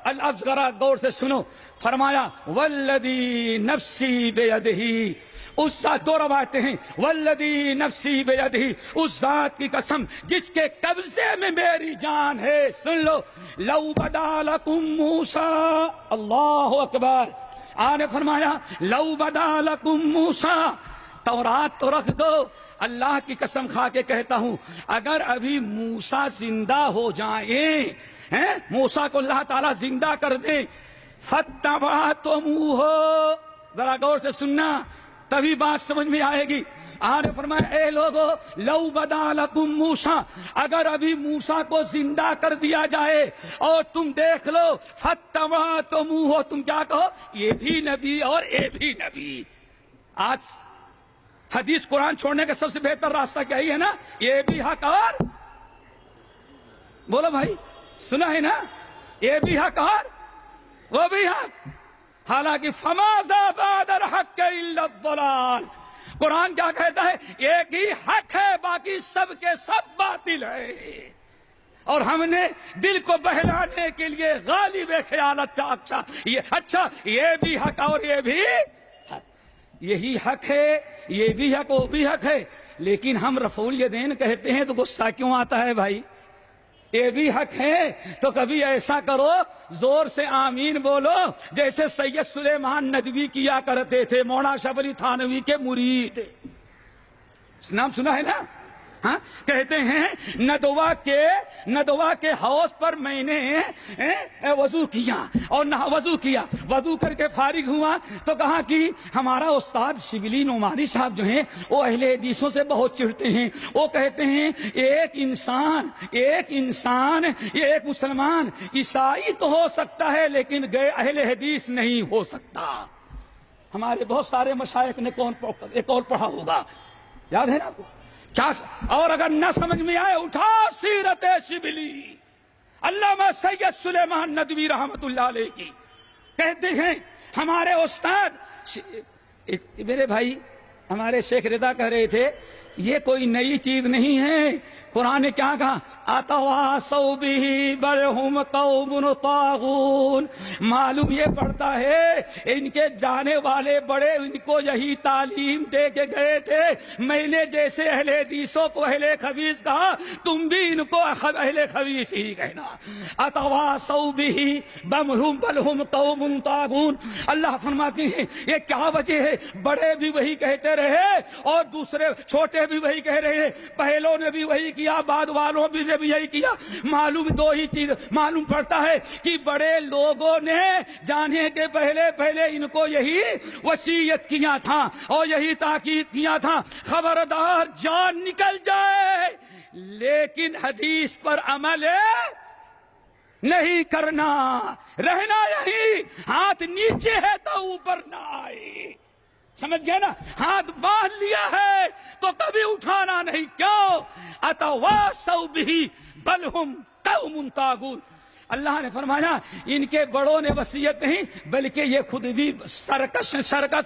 اب ذرا غور سے سنو. فرمایا والذی نفسی بیدہی. اس ساتھ دو روایتیں ہیں. والذی نفسی بیدہی، اس ذات کی قسم جس کے قبضے میں میری جان ہے. سن لو. لو بدا لکم موسیٰ. اللہ اکبر. آنے فرمایا لو بدا لکم موسیٰ. تورات تو رکھ دو، اللہ کی قسم کھا کے کہتا ہوں اگر ابھی موسیٰ زندہ ہو جائیں، موسیٰ کو اللہ تعالیٰ زندہ کر دیں، فَاتَّبَعْتُمُوهُ. ذرا غور سے سننا تبھی بات سمجھ میں آئے گی. آنے فرمایا اے لوگو لو بدا لکم موسیٰ، اگر ابھی موسیٰ کو زندہ کر دیا جائے اور تم دیکھ لو فَاتَّبَعْتُمُوهُ، تم کیا کہو یہ بھی نبی اور یہ بھی نبی. آج حدیث قرآن چھوڑنے کا سب سے بہتر راستہ کیا ہی ہے نا، یہ بھی حق اور بولو بھائی سنا ہے نا، یہ بھی حق اور وہ بھی حق. حالانکہ فَمَاذَا بَعْدَ الْحَقِّ إِلَّا الضَّلَالُ. قرآن کیا کہتا ہے؟ ایک ہی حق ہے، باقی سب کے سب باطل ہے. اور ہم نے دل کو بہلانے کے لیے غالب خیالت اچھا یہ بھی حق اور یہ بھی حق، یہی حق ہے، یہ بھی حق وہ بھی حق ہے. لیکن ہم رفع الیدین کہتے ہیں تو غصہ کیوں آتا ہے بھائی؟ یہ بھی حق ہے تو کبھی ایسا کرو زور سے آمین بولو جیسے سید سلیمان ندوی کیا کرتے تھے، مولانا اشرف علی تھانوی کے مرید. نام سنا ہے نا؟ ہاں کہتے ہیں ندوا کے حوض پر میں نے وضو کیا اور نہ وضو کیا، وضو کر کے فارغ ہوا تو کہا کہ ہمارا استاد شبلی نعمانی صاحب جو ہیں وہ اہل حدیثوں سے بہت چڑھتے ہیں. وہ کہتے ہیں ایک انسان یہ ایک مسلمان عیسائی تو ہو سکتا ہے لیکن گئے اہل حدیث نہیں ہو سکتا. ہمارے بہت سارے مشائخ نے ایک اور پڑھا ہوگا، یاد ہے نا آپ کو کیا؟ اور اگر نہ سمجھ میں آئے اٹھا سیرت شبلی علامہ سید سلیمان ندوی رحمت اللہ علیہ کی. کہتے ہیں ہمارے استاد میرے بھائی ہمارے شیخ رضا کہہ رہے تھے یہ کوئی نئی چیز نہیں ہے. قرآن نے کیا کہا؟ اتواصوا بہ بل ھم قوم طاغون. معلوم یہ پڑتا ہے ان کے جانے والے بڑے ان کو یہی تعلیم دے کے گئے تھے. میں نے جیسے اہل حدیثوں کو اہل خبیث کہا تم بھی ان کو اہل خبیث ہی کہنا. اتواصوا بہ بل ھم قوم طاغون. اللہ فرماتے ہیں یہ کیا وجہ ہے؟ بڑے بھی وہی کہتے رہے اور دوسرے چھوٹے بھی وہی کہہ رہے ہیں، پہلوں نے بھی وہی کیا بعد والوں نے بھی یہی کیا. معلوم دو ہی چیز معلوم پڑتا ہے کہ بڑے لوگوں نے جانے کے پہلے ان کو یہی وصیت کیا تھا اور یہی تاکید کیا تھا خبردار جان نکل جائے لیکن حدیث پر عمل نہیں کرنا، رہنا یہی، ہاتھ نیچے ہے تو اوپر نہ آئے. سمجھ گئے نا؟ ہاتھ باندھ لیا ہے تو کبھی اٹھانا نہیں. کیوں؟ اتواصوا بہ بل ھم قوم طاغون. اللہ نے فرمایا ان کے بڑوں نے وصیت نہیں بلکہ یہ خود بھی سرکش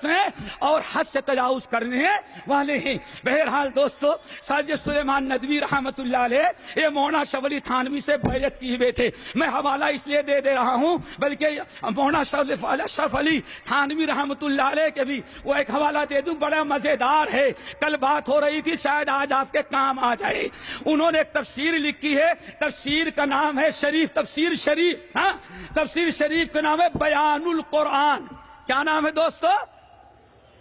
ہیں اور حد سے تجاوز کرنے والے ہیں. بہرحال دوستو سید سلیمان ندوی رحمت اللہ علیہ یہ مولانا اشرف علی تھانوی سے بیعت کیے ہوئے تھے. میں حوالہ اس لیے دے رہا ہوں بلکہ مولانا اشرف علی تھانوی رحمت اللہ علیہ کے بھی وہ ایک حوالہ دے دوں، بڑا مزیدار ہے. کل بات ہو رہی تھی شاید آج آپ کے کام آ جائے. انہوں نے ایک تفسیر لکھی ہے، تفسیر کا نام ہے شریف تفسیر شریف. ہاں تفسیر شریف کا نام ہے بیان القرآن. کیا نام ہے دوستو؟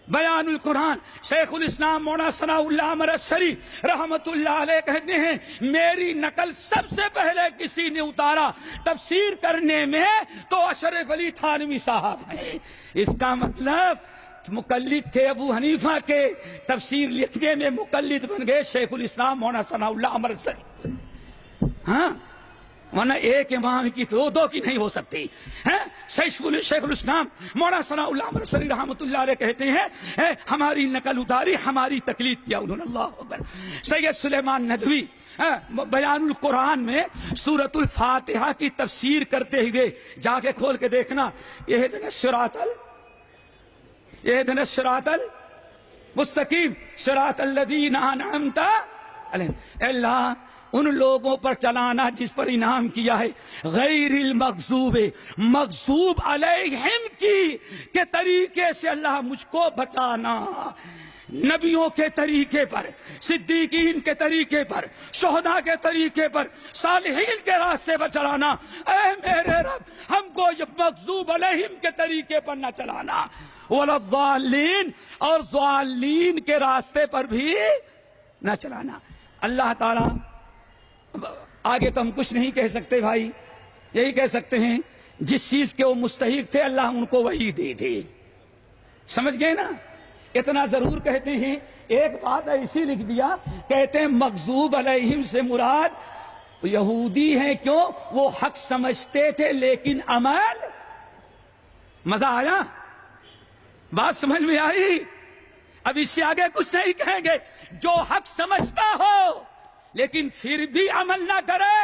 بیان القرآن. شیخ الاسلام مولانا ثناء اللہ مرسری رحمت اللہ علیہ کہتے ہیں میری نقل سب سے پہلے کسی نے اتارا تفسیر کرنے میں تو اشرف علی تھانوی صاحب ہیں. اس کا مطلب مقلد تھے ابو حنیفہ کے، تفسیر لکھنے میں مقلد بن گئے شیخ الاسلام مولانا ثناء اللہ مرسری. ہاں ورنہ ایک امام کی تو دو کی نہیں ہو سکتی. شیخ الاسلام مولانا ثناء اللہ مرسری رحمت اللہ علیہ کہتے ہیں ہماری نقل اتاری، ہماری تقلید کیا انہوں نے. اللہ اکبر. سید سلیمان ندوی بیان القرآن میں سورۃ الفاتحہ کی تفسیر کرتے ہوئے جا کے کھول کے دیکھنا، اہدنا الصراط المستقیم صراط الذین انعمت اللہ ان لوگوں پر چلانا جس پر انعام کیا ہے، غیر المغضوب مغضوب علیہم کی کے طریقے سے اللہ مجھ کو بچانا، نبیوں کے طریقے پر، صدیقین کے طریقے پر، شہداء کے طریقے پر، صالحین کے راستے پر چلانا۔ اے میرے رب ہم کو یہ مغضوب علیہم کے طریقے پر نہ چلانا، والضالین اور ضالین کے راستے پر بھی نہ چلانا۔ اللہ تعالی آگے تو ہم کچھ نہیں کہہ سکتے بھائی، یہی کہہ سکتے ہیں جس چیز کے وہ مستحق تھے اللہ ان کو وہی دے دے۔ سمجھ گئے نا؟ اتنا ضرور کہتے ہیں، ایک بات ایسی لکھ دیا، کہتے ہیں مغضوب علیہم سے مراد یہودی ہیں، کیوں؟ وہ حق سمجھتے تھے لیکن عمل، مزہ آیا؟ بات سمجھ میں آئی؟ اب اس سے آگے کچھ نہیں کہیں گے۔ جو حق سمجھتا ہو لیکن پھر بھی عمل نہ کرے،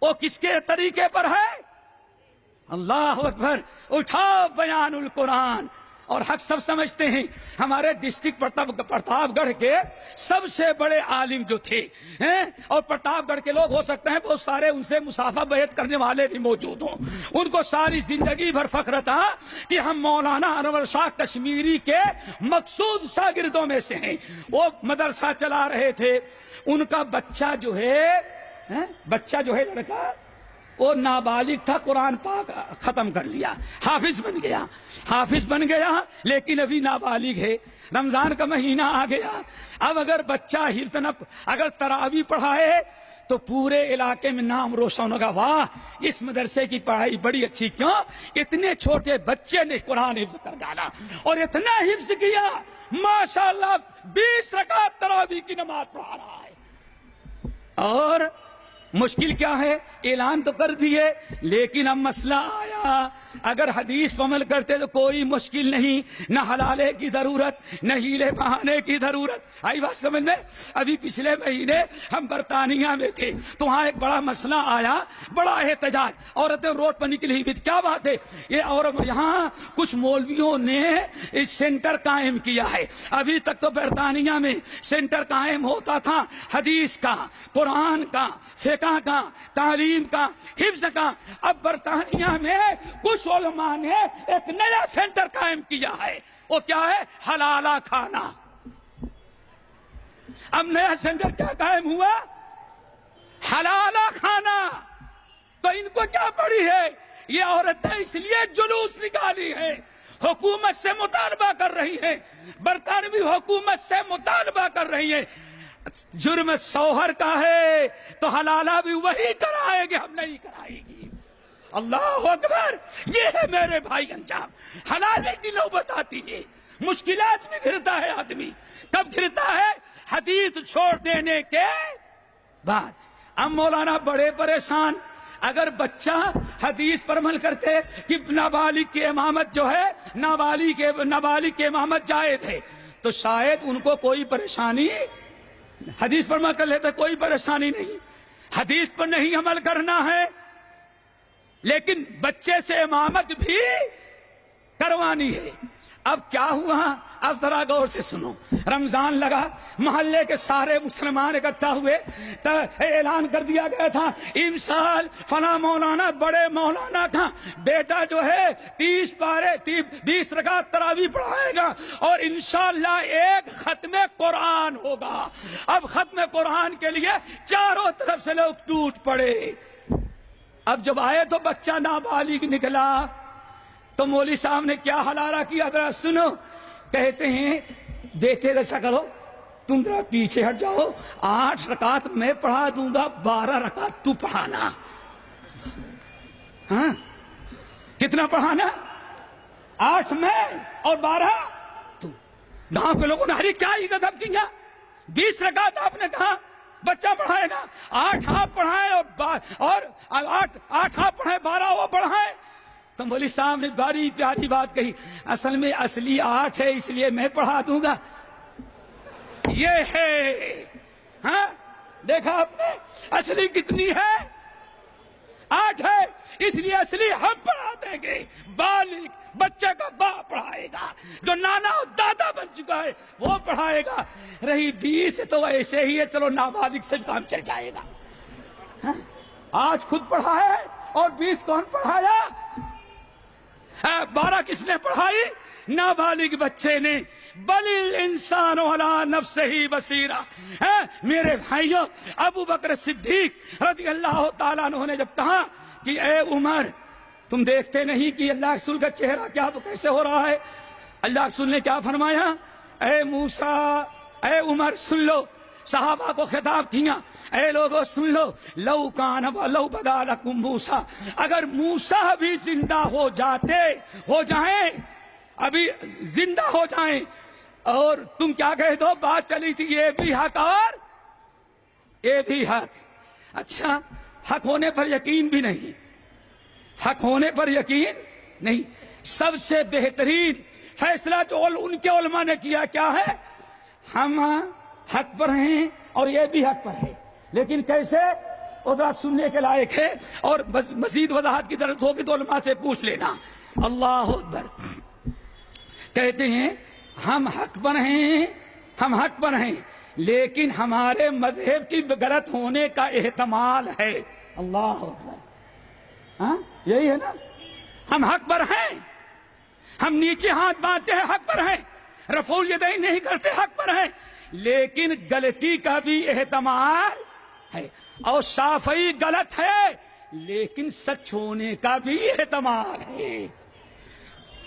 وہ کس کے طریقے پر ہے؟ اللہ اکبر، اٹھاؤ بیان القرآن۔ اور حق سب سمجھتے ہیں۔ ہمارے ڈسٹرکٹ پرتاپ گڑھ کے سب سے بڑے عالم جو تھے، اور پرتاپ گڑھ کے لوگ ہو سکتے ہیں بہت سارے ان سے مصافحہ بیعت کرنے والے بھی موجود ہوں، ان کو ساری زندگی بھر فخر تھا کہ ہم مولانا انور شاہ کشمیری کے مقصود شاگردوں میں سے ہیں۔ وہ مدرسہ چلا رہے تھے، ان کا بچہ جو ہے لڑکا، وہ نابالغ تھا، قرآن پاک ختم کر لیا، حافظ بن گیا لیکن ابھی نابالغ ہے۔ رمضان کا مہینہ آ گیا، اب اگر بچہ حفظ نہ، اگر تراویح پڑھائے تو پورے علاقے میں نام روشن ہوگا، واہ اس مدرسے کی پڑھائی بڑی اچھی، کیوں؟ اتنے چھوٹے بچے نے قرآن حفظ کر ڈالا، اور اتنا حفظ کیا ماشاءاللہ 20 رکعت تراویح کی نماز پڑھا رہا ہے۔ اور مشکل کیا ہے؟ اعلان تو کر دیے لیکن اب مسئلہ آیا، اگر حدیث پر عمل کرتے تو کوئی مشکل نہیں، نہ حلالے کی ضرورت، نہ ہیلے بہانے کی ضرورت۔ آئی بات سمجھ میں؟ ابھی پچھلے مہینے ہم برطانیہ میں تھے تو وہاں ایک بڑا مسئلہ آیا، بڑا احتجاج، عورتیں روڈ پر نکلی ہوئی، کیا بات ہے یہ؟ اور یہاں کچھ مولویوں نے اس سینٹر قائم کیا ہے۔ ابھی تک تو برطانیہ میں سینٹر قائم ہوتا تھا حدیث کا، قرآن کا، فقہ کا، تعلیم کا، حفظ کا۔ اب برطانیہ میں کچھ علماء نے ایک نیا سینٹر قائم کیا ہے، وہ کیا ہے؟ حلالہ کھانا۔ اب نیا سینٹر کیا قائم ہوا؟ حلالہ کھانا۔ تو ان کو کیا پڑی ہے؟ یہ عورتیں اس لیے جلوس نکالی ہے، حکومت سے مطالبہ کر رہی ہیں، برطانوی حکومت سے مطالبہ کر رہی ہیں، جرم شوہر کا ہے تو حلالہ بھی وہی کرائے گی، ہم نہیں کرائے گی۔ اللہ اکبر، یہ ہے میرے بھائی انجام۔ حلالے کی نوبت آتی ہے، مشکلات میں گھرتا ہے آدمی۔ کب گھرتا ہے؟ حدیث چھوڑ دینے کے بعد۔ اب مولانا بڑے پریشان، اگر بچہ حدیث پر عمل کرتے کہ نابالغ کی امامت جو ہے، نابالغ کی امامت جائز ہے، تو شاید ان کو کوئی پریشانی، حدیث پر عمل کر لیتے کوئی پریشانی نہیں، حدیث پر نہیں عمل کرنا ہے، لیکن بچے سے امامت بھی کروانی ہے۔ اب کیا ہوا؟ اب ذرا غور سے سنو۔ رمضان لگا، محلے کے سارے مسلمان اکٹھا ہوئے، اعلان کر دیا گیا تھا امسال فلاں مولانا، بڑے مولانا کا بیٹا جو ہے 20 رکعت تراویح پڑھائے گا اور انشاءاللہ ایک ختم قرآن ہوگا۔ اب ختم قرآن کے لیے چاروں طرف سے لوگ ٹوٹ پڑے۔ اب جب آئے تو بچہ نابالغ نکلا، تو مولوی صاحب نے کیا حلالہ کیا ذرا سنو۔ کہتے ہیں بیٹے ایسا کرو، تم ذرا پیچھے ہٹ جاؤ، 8 رکعت میں پڑھا دوں گا، 12 رکعت تو پڑھانا۔ ہاں کتنا پڑھانا؟ 8 میں اور 12 تو۔ گاؤں کے لوگوں نے ہری کیا غضب کیا، 20 رکعت آپ نے کہا بچہ پڑھائے گا، 8 آپ پڑھائے اور 8 آپ پڑھائے، 12 وہ پڑھائے۔ تو مولوی صاحب نے بڑی پیاری بات کہی، اصل میں اصلی 8 ہے اس لیے میں پڑھا دوں گا۔ یہ ہے، ہاں دیکھا آپ نے اصلی کتنی ہے؟ 8 ہے، اس لیے اصلی ہم پڑھا دیں گے، بالغ بچے کا باپ پڑھائے گا، جو نانا اور دادا بن چکا ہے وہ پڑھائے گا۔ رہی 20 تو ایسے ہی ہے، چلو نابالغ سے کام چل جائے گا۔ آج خود پڑھا ہے اور 20 کون پڑھایا؟ 12 کس نے پڑھائی؟ نابالغ بچے نے۔ بل الانسان علی نفسہ بصیرہ۔ میرے بھائیوں، ابو بکر صدیق رضی اللہ تعالیٰ عنہ نے جب کہا کہ اے عمر، تم دیکھتے نہیں کہ اللہ رسول کا چہرہ کیا کیسے ہو رہا ہے؟ اللہ رسول نے کیا فرمایا؟ اے موسیٰ، اے عمر سن لو، صحابہ کو خطاب کیا، اے لوگوں سن لو، لو بدا لکم موسیٰ، اگر موسیٰ بھی زندہ ہو جائیں، ابھی زندہ ہو جائیں، اور تم کیا کہہ دو؟ بات چلی تھی یہ بھی حق اور یہ بھی حق۔ اچھا، حق ہونے پر یقین بھی نہیں، حق ہونے پر یقین نہیں۔ سب سے بہترین فیصلہ جو ان کے علماء نے کیا کیا ہے؟ ہم حق پر ہیں اور یہ بھی حق پر ہے، لیکن کیسے؟ ادھر سننے کے لائق ہے، اور مزید وضاحت کی ضرورت ہوگی تو علماء سے پوچھ لینا۔ اللہ اکبر۔ کہتے ہیں ہم حق پر ہیں، لیکن ہمارے مذہب کی غلط ہونے کا احتمال ہے۔ اللہ اکبر۔ ہاں یہی ہے نا، ہم حق پر ہیں، ہم نیچے ہاتھ باندھتے ہیں، حق پر ہیں، رفع الیدین نہیں کرتے، حق پر ہیں، لیکن غلطی کا بھی احتمال ہے، اور شافعی غلط ہے لیکن سچ ہونے کا بھی احتمال ہے۔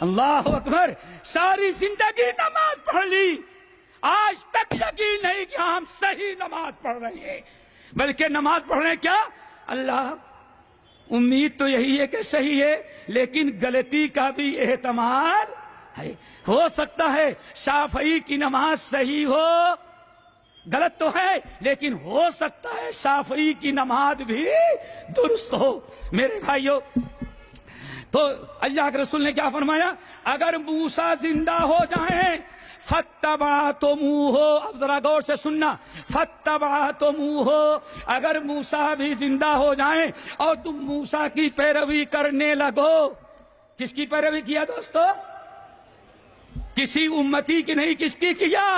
اللہ اکبر۔ ساری زندگی نماز پڑھ لی، آج تک یقین نہیں کہ ہم صحیح نماز پڑھ رہے ہیں، بلکہ نماز پڑھ رہے ہیں کیا؟ اللہ، امید تو یہی ہے کہ صحیح ہے، لیکن غلطی کا بھی احتمال ہے۔ ہو سکتا ہے شافعی کی نماز صحیح ہو، غلط تو ہے لیکن ہو سکتا ہے شافعی کی نماز بھی درست ہو۔ میرے بھائیوں، تو اللہ کے رسول نے کیا فرمایا؟ اگر موسیٰ زندہ ہو جائیں فاتبعتموہ، اب ذرا غور سے سننا، فاتبعتموہ، اگر موسیٰ بھی زندہ ہو جائیں اور تم موسیٰ کی پیروی کرنے لگو۔ کس کی پیروی کیا دوستو؟ کسی امتی کی نہیں، کس کی کیا؟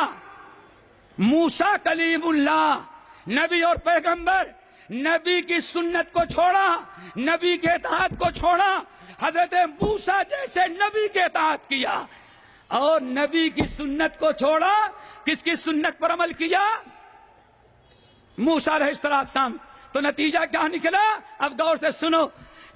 موسیٰ کلیم اللہ، نبی اور پیغمبر، نبی کی سنت کو چھوڑا، نبی کے اطاعت کو چھوڑا، حضرت موسیٰ جیسے نبی کے اطاعت کیا، اور نبی کی سنت کو چھوڑا، کس کی سنت پر عمل کیا؟ موسیٰ علیہ السلام۔ تو نتیجہ کیا نکلا؟ اب غور سے سنو،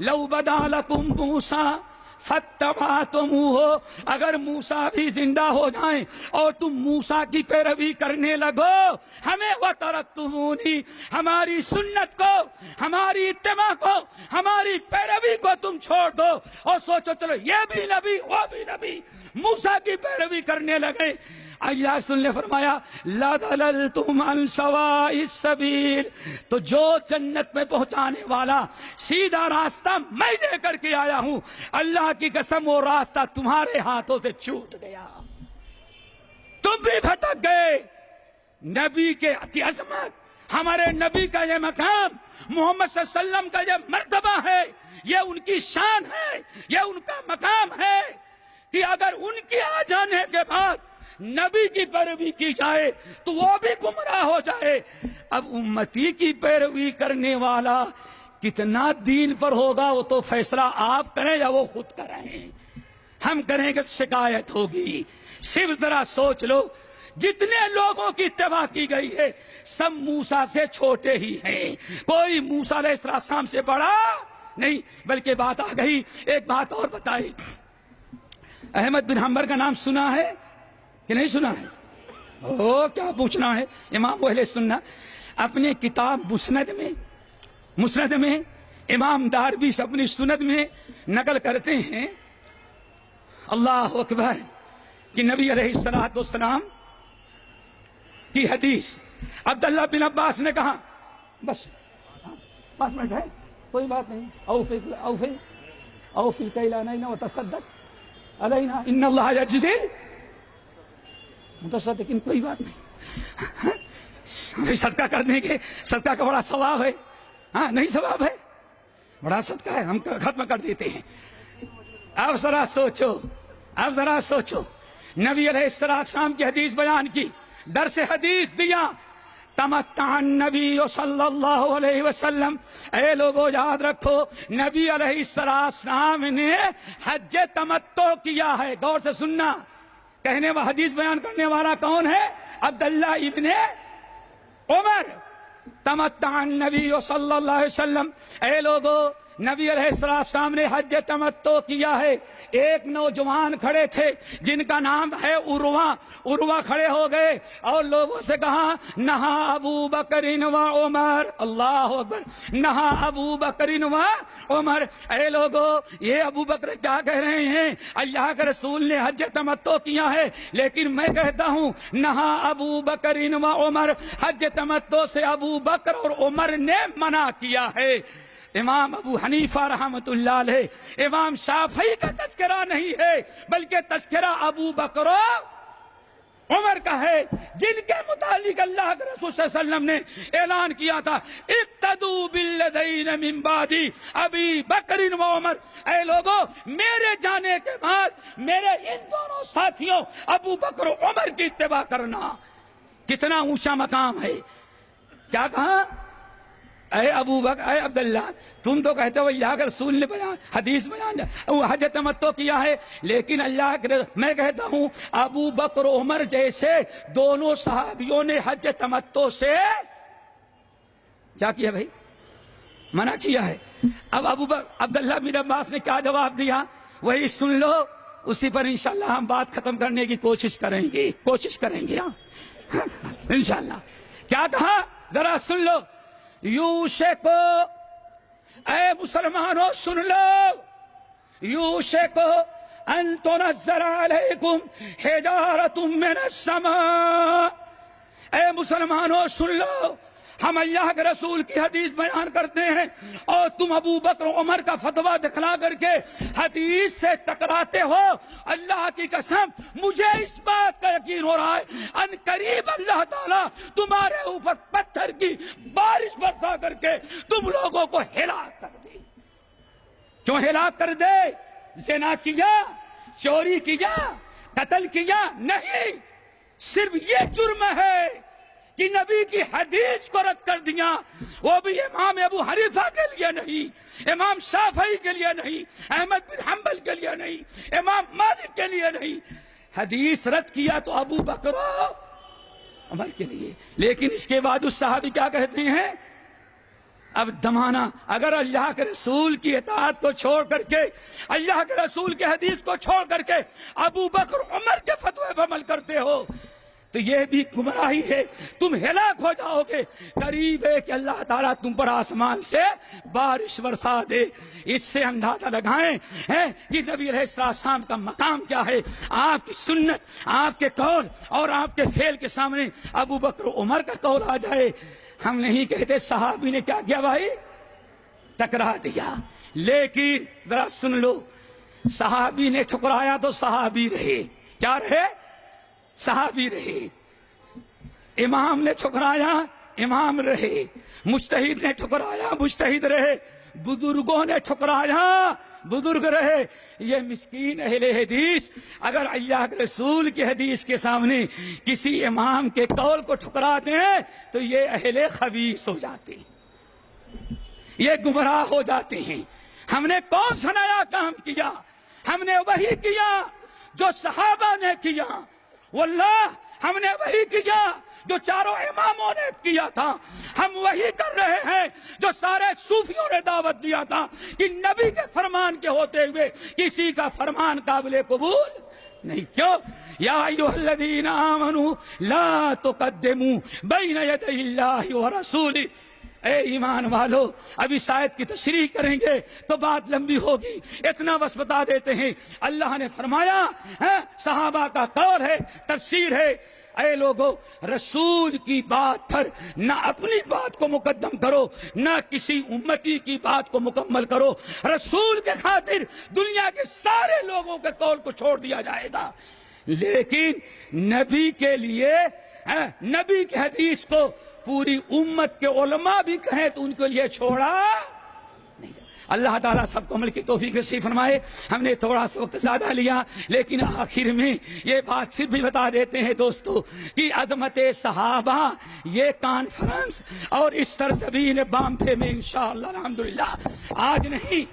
لو بدا لکم موسیٰ فاتبعتموہ، اگر موسیٰ بھی زندہ ہو جائیں اور تم موسیٰ کی پیروی کرنے لگو، ہمیں وترکتمونی، ہماری سنت کو، ہماری اتباع کو، ہماری پیروی کو تم چھوڑ دو اور سوچو چلو یہ بھی نبی وہ بھی نبی، موسیٰ کی پیروی کرنے لگے۔ اللہ رسول نے فرمایا لَضَلَلْتُمْ عَنْ سَوَاءِ السَّبِيلِ، تو جو جنت میں پہنچانے والا سیدھا راستہ میں لے کر کے آیا ہوں، اللہ کی قسم وہ راستہ تمہارے ہاتھوں سے چھوٹ گیا، تم بھی بھٹک گئے۔ نبی کی عظمت، ہمارے نبی کا یہ مقام، محمد صلی اللہ علیہ وسلم کا یہ مرتبہ ہے، یہ ان کی شان ہے، یہ ان کا مقام ہے کہ اگر ان کے آ جانے کے بعد نبی کی پیروی کی جائے تو وہ بھی گمراہ ہو جائے۔ اب امتی کی پیروی کرنے والا کتنا دین پر ہوگا وہ تو فیصلہ آپ کریں یا وہ خود کریں، ہم کریں گے تو شکایت ہوگی۔ صرف ذرا سوچ لو، جتنے لوگوں کی اتباع کی گئی ہے سب موسیٰ سے چھوٹے ہی ہیں، کوئی موسیٰ علیہ السلام سے بڑا نہیں۔ بلکہ بات آ گئی، ایک بات اور بتائی، احمد بن حنبل کا نام سنا ہے کہ نہیں سنا ہے؟ کیا پوچھنا ہے، امام اہل سنت اپنے کتاب مسند میں امام دارمی اپنی سند میں نقل کرتے ہیں، اللہ اکبر، کہ نبی علیہ السلام کی حدیث، عبداللہ بن عباس نے کہا، بس 5 منٹ ہے کوئی بات نہیں، اوفی الکیل علینا وتصدق علینا ان اللہ یجزی متصدقین، کوئی بات نہیں، صدقہ کرنے کے، صدقہ کا بڑا ثواب ہے، ہاں نہیں ثواب ہے، بڑا صدقہ ہے، ہم ختم کر دیتے ہیں۔ اب ذرا سوچو، نبی علیہ السلام کی حدیث بیان کی، درس حدیث دیا، تمتع النبی صلی اللہ علیہ وسلم۔ اے لوگوں یاد رکھو، نبی علیہ السلام نے حج تمتع کیا ہے۔ غور سے سننا، کہنے و حدیث بیان کرنے والا کون ہے؟ عبداللہ ابن عمر۔ تمتع النبی صلی اللہ علیہ وسلم، اے لوگوں نبی علیہ السلام نے حج تمتع کیا ہے۔ ایک نوجوان کھڑے تھے جن کا نام ہے عروہ کھڑے ہو گئے اور لوگوں سے کہا نہا ابو بکر و عمر، اللہ اکبر، نہا ابو بکر و عمر۔ اے لوگوں یہ ابو بکر کیا کہہ رہے ہیں؟ اللہ کے رسول نے حج تمتع کیا ہے، لیکن میں کہتا ہوں نہا ابو بکر و عمر، حج تمتع سے ابو بکر اور عمر نے منع کیا ہے۔ امام ابو حنیفہ رحمۃ اللہ علیہ، امام شافعی کا تذکرہ نہیں ہے بلکہ تذکرہ ابو بکر و عمر کا ہے، جن کے متعلق اللہ کے رسول صلی اللہ علیہ وسلم نے اعلان کیا تھا اقتدوا بالذین من بعدی ابی بکر و عمر۔ اے لوگوں میرے جانے کے بعد میرے ان دونوں ساتھیوں ابو بکر و عمر کی اتباع کرنا۔ کتنا اونچا مقام ہے۔ کیا کہا؟ اے ابو بکر، اے عبداللہ، تم تو کہتے ہو اللہ کے رسول نے حدیث بیان حج تمتع کیا ہے، لیکن اللہ کے میں کہتا ہوں ابو بکر و عمر جیسے دونوں صحابیوں نے حج تمتع سے کیا کیا بھائی؟ منع کیا ہے۔ اب عبداللہ بن عباس نے کیا جواب دیا وہی سن لو، اسی پر انشاءاللہ ہم بات ختم کرنے کی کوشش کریں گے انشاءاللہ۔ کیا کہا ذرا سن لو۔ یوشکو، اے مسلمانوں سن لو، یوشکو ان تنزل علیکم حجارۃ من السماء۔ اے مسلمانوں سن لو، ہم اللہ کے رسول کی حدیث بیان کرتے ہیں اور تم ابو بکر عمر کا فتویٰ دکھلا کر کے حدیث سے ٹکراتے ہو۔ اللہ کی قسم مجھے اس بات کا یقین ہو رہا ہے ان قریب اللہ تعالیٰ تمہارے اوپر پتھر کی بارش برسا کر کے تم لوگوں کو ہلاک کر دے۔ کیوں ہلاک کر دے؟ زنا کیا، چوری کیا، قتل کیا؟ نہیں، صرف یہ جرم ہے کہ نبی کی حدیث کو رد کر دیا، وہ بھی امام ابو حنیفہ کے لیے نہیں، امام شافعی کے لیے نہیں، احمد بن حنبل کے لیے نہیں، امام مالک کے لیے نہیں۔ حدیث رد کیا تو ابو بکر عمر کے لیے۔ لیکن اس کے بعد اس صحابی کیا کہتے ہیں؟ اب دمانہ، اگر اللہ کے رسول کی اطاعت کو چھوڑ کر کے، اللہ کے رسول کی حدیث کو چھوڑ کر کے ابو بکر عمر کے فتوے پر عمل کرتے ہو تو یہ بھی گمراہی ہے، تم ہلاک ہو جاؤ گے۔ قریب ہے کہ اللہ تعالیٰ تم پر آسمان سے بارش برسا دے۔ اس سے اندازہ لگائیں کہ نبی علیہ السلام کا مقام کیا ہے۔ آپ کی سنت، آپ کے قول اور آپ کے فعل کے سامنے ابو بکر عمر کا قول آ جائے، ہم نہیں کہتے صحابی نے کیا کیا بھائی؟ ٹکرا دیا۔ لیکن ذرا سن لو، صحابی نے ٹھکرایا تو صحابی رہے، کیا رہے؟ صحابی رہے۔ امام نے ٹھکرایا، امام رہے۔ مجتہد نے ٹھکرایا، مجتہد رہے۔ بزرگوں نے ٹھکرایا، بزرگ رہے۔ یہ مسکین اہل حدیث اگر اللہ کے رسول کی حدیث کے سامنے کسی امام کے قول کو ٹھکرا دیں تو یہ اہل خبیث ہو جاتے ہیں، یہ گمراہ ہو جاتے ہیں۔ ہم نے کون سا نیا کام کیا؟ ہم نے وہی کیا جو صحابہ نے کیا، واللہ ہم نے وہی کیا جو چاروں اماموں نے کیا تھا، ہم وہی کر رہے ہیں جو سارے صوفیوں نے دعوت دیا تھا کہ نبی کے فرمان کے ہوتے ہوئے کسی کا فرمان قابل قبول نہیں۔ کیوں؟ یا ایھا الذین آمنوا لا تقدموا بین یدی اللہ ورسولہ۔ اے ایمان والو، ابھی شاید کی تشریح کریں گے تو بات لمبی ہوگی، اتنا بس بتا دیتے ہیں۔ اللہ نے فرمایا، صحابہ کا قول ہے، تفسیر ہے، اے لوگو رسول کی بات پر نہ اپنی بات کو مقدم کرو، نہ کسی امتی کی بات کو مکمل کرو۔ رسول کے خاطر دنیا کے سارے لوگوں کے قول کو چھوڑ دیا جائے گا، لیکن نبی کے لیے، نبی کی حدیث کو پوری امت کے علماء بھی کہیں تو ان کے لیے چھوڑا نہیں۔ اللہ تعالیٰ سب کو عمل کی توفیق نصیب فرمائے. ہم نے تھوڑا سا وقت زیادہ لیا، لیکن آخر میں یہ بات پھر بھی بتا دیتے ہیں دوستو کہ عظمت صحابہ یہ کانفرنس اور اس سرزمین بامبے میں انشاءاللہ الحمدللہ آج نہیں،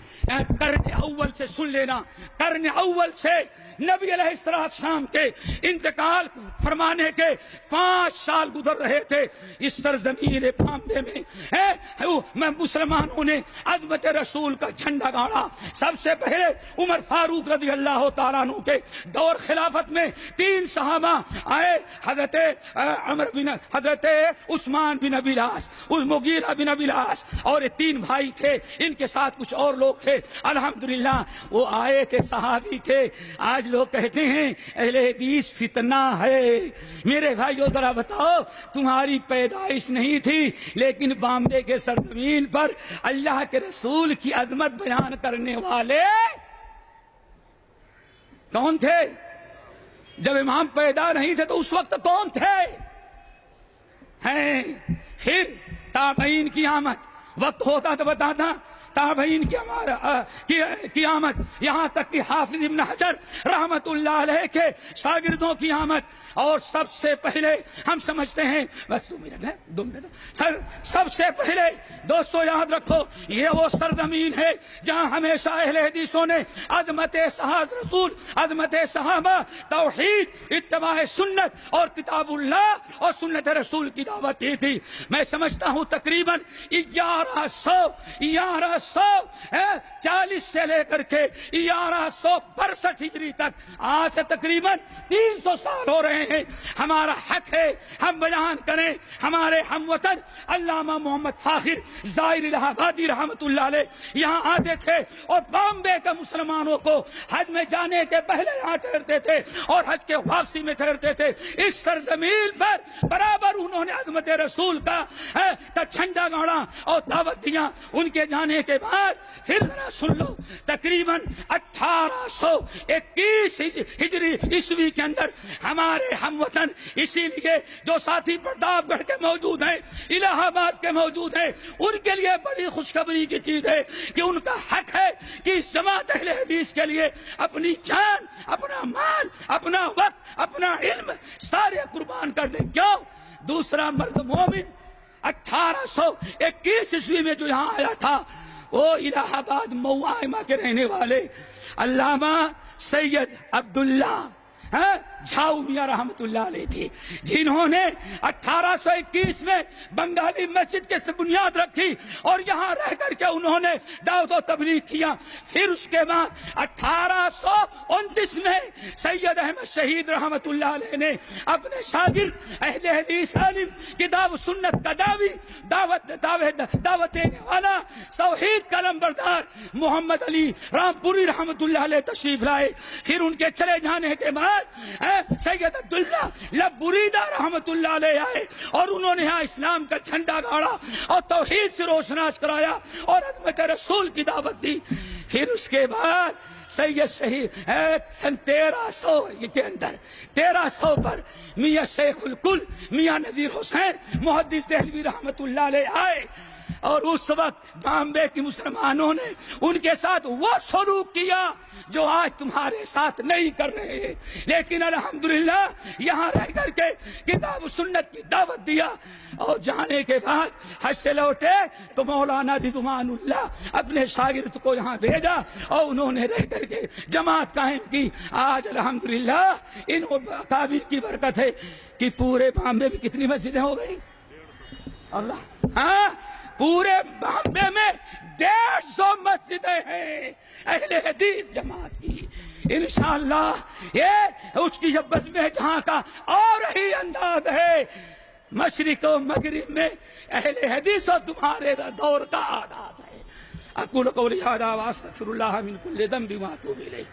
قرن اول سے سن لینا، قرن اول سے نبی علیہ السلام کے انتقال فرمانے کے 5 سال گزر رہے تھے اس سرزمین بامبے میں مسلمانوں نے عظمت رسول کا جھنڈا گاڑا. سب سے پہلے عمر فاروق رضی اللہ تعالیٰ عنہ کے دور خلافت میں 3 صحابہ آئے، حضرت عثمان بن ابی العاص، مغیرہ بن ابی العاص، اور 3 بھائی تھے، ان کے ساتھ کچھ اور لوگ تھے. الحمدللہ وہ آئے تھے، صحابی تھے. آج لوگ کہتے ہیں اہل حدیث فتنہ ہے. میرے بھائیو ذرا بتاؤ، تمہاری پیدائش نہیں تھی لیکن بامبے کے سرزمین پر اللہ کے رسول کی عظمت بیان کرنے والے کون تھے؟ جب امام پیدا نہیں تھے تو اس وقت کون تھے؟ ہیں پھر تابعین کی آمد، وقت ہوتا تو بتاتا. تابعین کی آمد، یہاں تک کہ حافظ ابن حجر رحمت اللہ علیہ کے شاگردوں کی آمد. اور سب سے پہلے ہم سمجھتے ہیں، بس 2 منٹ ہے، 2 منٹ، سب سے پہلے دوستو یاد رکھو یہ وہ سرزمین ہے جہاں ہمیشہ اہل حدیثوں نے عظمت رسول، عظمت صحابہ، توحید، اتباع سنت اور کتاب اللہ اور سنت رسول کی دعوت دی تھی. میں سمجھتا ہوں تقریباً 1140 سے لے کر کے 1162 ہجری تک، آج سے تقریباً 300 سال ہو رہے ہیں. ہمارا حق ہے ہم بیان کریں. ہمارے ہم وطن علامہ محمد فاخر زائر الہ آبادی رحمت اللہ علیہ یہاں آتے تھے اور بامبے کے مسلمانوں کو حج میں جانے کے پہلے یہاں ٹھہرتے تھے اور حج کے واپسی میں ٹھہرتے تھے. اس سرزمین پر برابر انہوں نے عظمت رسول کا جھنڈا گاڑا اور دعوت دیا. ان کے جانے کے بعد پھر ذرا سن لو، تقریباً 1821 ہجری عیسوی کے اندر ہمارے ہم وطن، اسی لیے جو ساتھی پرتاپ گڑھ کے موجود ہیں، الہ آباد کے موجود ہیں، ان کے لیے بڑی خوشخبری کی چیز ہے کہ ان کا حق ہے کہ اس جماعت اہل حدیث کے لیے اپنی جان، اپنا مال، اپنا وقت، اپنا علم سارے قربان کر دیں. کیوں؟ دوسرا مرد مومن 1821 عیسوی میں جو یہاں آیا تھا وہ الہ آباد موائمہ کے رہنے والے علامہ سید عبداللہ جھاؤ میاں رحمت اللہ علیہ تھے، جنہوں نے 1821 میں بنگالی مسجد کے بنیاد رکھی اور یہاں رہ کر کے انہوں نے دعوت و تبلیغ کیا. پھر اس کے بعد 1829 میں سید احمد شہید رحمت اللہ علیہ نے اپنے شاگرد اہل حدیث عالم کتاب سنت کا دعوت دینے والا توحید کا نمبردار محمد علی رامپوری رحمت اللہ علیہ تشریف لائے. پھر ان کے چلے جانے کے بعد سید عبداللہ لبریدہ رحمت اللہ علیہ آئے اور انہوں نے یہاں اسلام کا جھنڈا گاڑا اور توحید سے روشناس کرایا اور عظمت رسول کی دعوت دی. پھر اس کے بعد سید شہید سن 1300 کے اندر 1300 پر میاں شیخ الکل میاں نذیر حسین محدث دہلوی رحمت اللہ علیہ آئے اور اس وقت بامبے کی مسلمانوں نے ان کے ساتھ وہ سلوک کیا جو آج تمہارے ساتھ نہیں کر رہے ہیں. لیکن الحمدللہ یہاں رہ کر کے کتاب سنت کی دعوت دیا اور جانے کے بعد حج سے لوٹے تو مولانا رضوان اللہ اپنے شاگرد کو یہاں بھیجا اور انہوں نے رہ کر کے جماعت قائم کی. آج الحمدللہ ان اکابر کی برکت ہے کہ پورے بامبے میں کتنی مسجدیں ہو گئی؟ اللہ، پورے بامبے میں 150 مسجدیں ہیں اہل حدیث جماعت کی. انشاءاللہ یہ اس کی جب بزم جہاں کا اور ہی انداز ہے. مشرق و مغرب میں اہل حدیث و تمہارے دور کا آغاز ہے. اقول قولی ھذا واستغفر اللہ من کل ذنب واتوب الیہ.